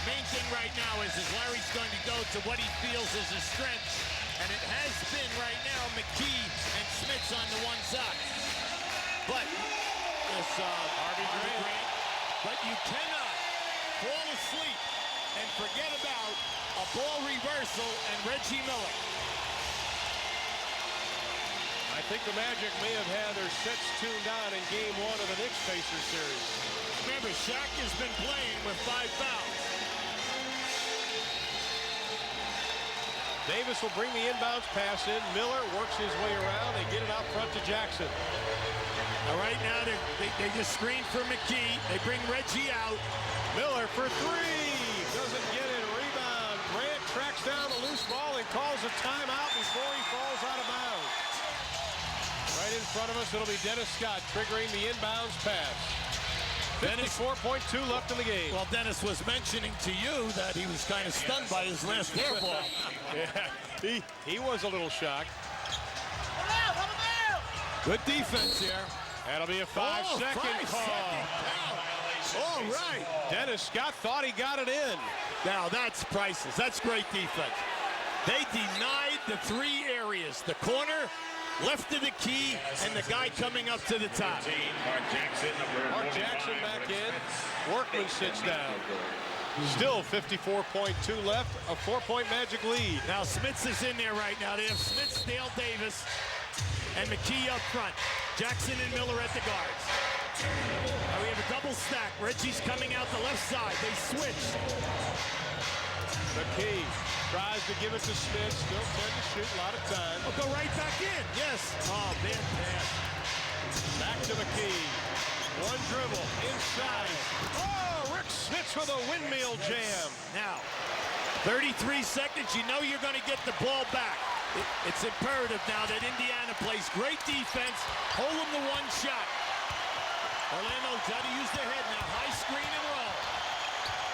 Main thing right now is Larry's going to go to what he feels is his strength. And it has been right now McKee and Smits on the one side. But this Harvey Grant. But you cannot fall asleep and forget about a ball reversal and Reggie Miller. I think the Magic may have had their sets tuned on in game 1 of the Knicks-Pacers series. Remember, Shaq has been playing with 5 fouls. Davis will bring the inbounds pass in. Miller works his way around. They get it out front to Jackson. Now, right now, they just screen for McKee. They bring Reggie out. Miller for 3. Doesn't get it. Rebound. Grant tracks down the loose ball and calls a timeout before he falls out of bounds. Right in front of us, it'll be Dennis Scott triggering the inbounds pass. 54.2 left in the game. Well, Dennis was mentioning to you that he was kind of stunned by his last air ball. Yeah, he was a little shocked. Good defense here. That'll be a 5-second call. All right. Dennis Scott thought he got it in. Now, that's priceless. That's great defense. They denied the 3 areas. The corner, left of the key, and the guy coming up to the top. Mark Jackson back in. Workman sits down. Still 54.2 left, a 4-point Magic lead. Now Smits is in there right now. They have Smits, Dale Davis, and McKee up front. Jackson and Miller at the guards. Now we have a double stack. Reggie's coming out the left side. They switch. McKee tries to give it to Smith. Still 10 to shoot, a lot of time. I'll go right back in. Yes. Oh, bad pass. Back to McKee. 1 dribble inside. Oh, Rick Smits with a windmill jam. Now, 33 seconds. You know you're going to get the ball back. It's imperative now that Indiana plays great defense. Hold them to 1 shot. Orlando's got to use their head now. High screen and roll.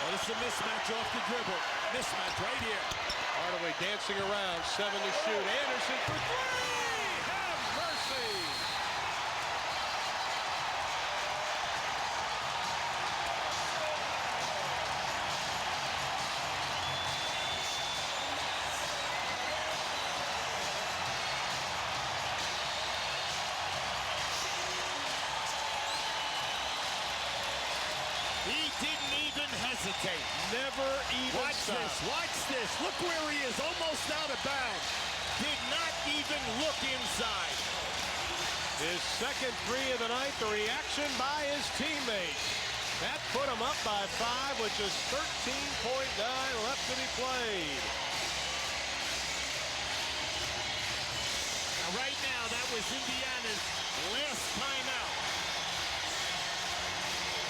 Oh, this is a mismatch off the dribble. Mismatch right here. Hardaway dancing around. 7 to shoot. Anderson for 3. Have mercy. hesitate. Never even Watch stop. this, watch this. Look where he is, almost out of bounds. Did not even look inside. His second three of the night, the reaction by his teammates. That put him up by 5 with just 13.9 left to be played. Now, right now, that was Indiana's last timeout.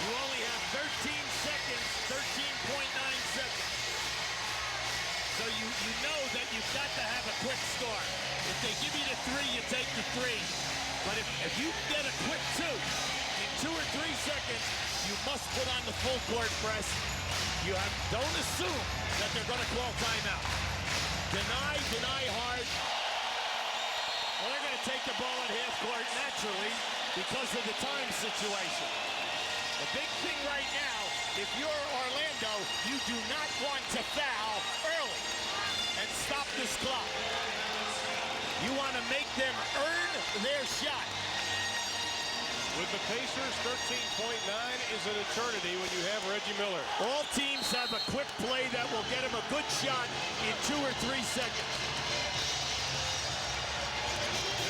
You only have 13 seconds, 13.9 seconds. So you know that you've got to have a quick score. If they give you the 3, you take the 3. But if you get a quick 2, in 2 or 3 seconds, you must put on the full court press. Don't assume that they're going to call timeout. Deny hard. Well, they're going to take the ball at half court naturally because of the time situation. The big thing right now, if you're Orlando, you do not want to foul early and stop this clock. You want to make them earn their shot. With the Pacers, 13.9 is an eternity when you have Reggie Miller. All teams have a quick play that will get them a good shot in 2 or 3 seconds.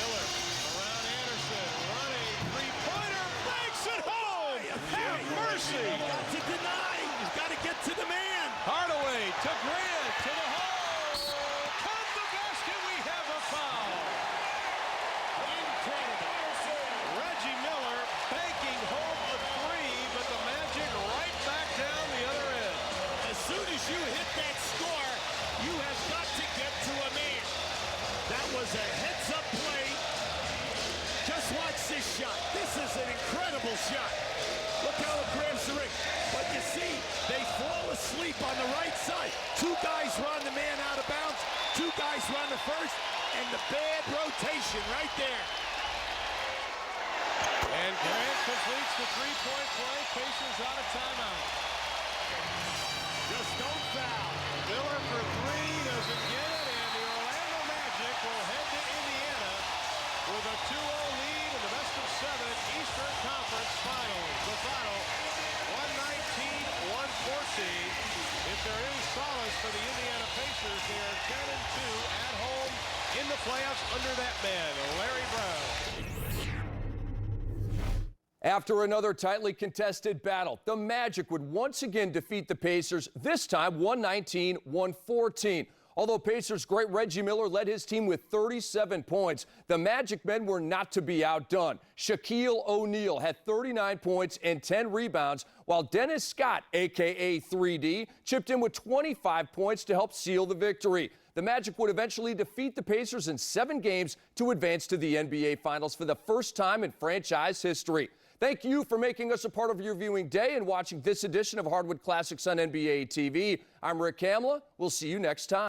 Miller around Anderson, running, three-pointer, makes it home! Have mercy! He's got to deny. He's got to get to the man. Hardaway to Grant, to the hole! Count the basket, we have a foul! Incredible. Reggie Miller banking home a 3, but the Magic right back down the other end. As soon as you hit that score, you have got to get to a man. That was a heads-up play. Just watch this shot. This is an incredible shot. Look how it grabs the ring. But you see, they fall asleep on the right side. 2 guys run the man out of bounds. 2 guys run the first, and the bad rotation right there. And Grant completes the three-point play. Pacers out of timeout. Just don't foul. Miller for 3, doesn't get it, and the Orlando Magic will head to Indiana with a 2-0 lead in the best-of-7 Eastern Conference Finals. The final, 119-114. If there is solace for the Indiana Pacers, they are 10-2 at home in the playoffs under that man, Larry Brown. After another tightly contested battle, the Magic would once again defeat the Pacers, this time 119-114. Although Pacers great Reggie Miller led his team with 37 points, the Magic men were not to be outdone. Shaquille O'Neal had 39 points and 10 rebounds, while Dennis Scott, a.k.a. 3D, chipped in with 25 points to help seal the victory. The Magic would eventually defeat the Pacers in 7 games to advance to the NBA Finals for the first time in franchise history. Thank you for making us a part of your viewing day and watching this edition of Hardwood Classics on NBA TV. I'm Rick Kamla. We'll see you next time.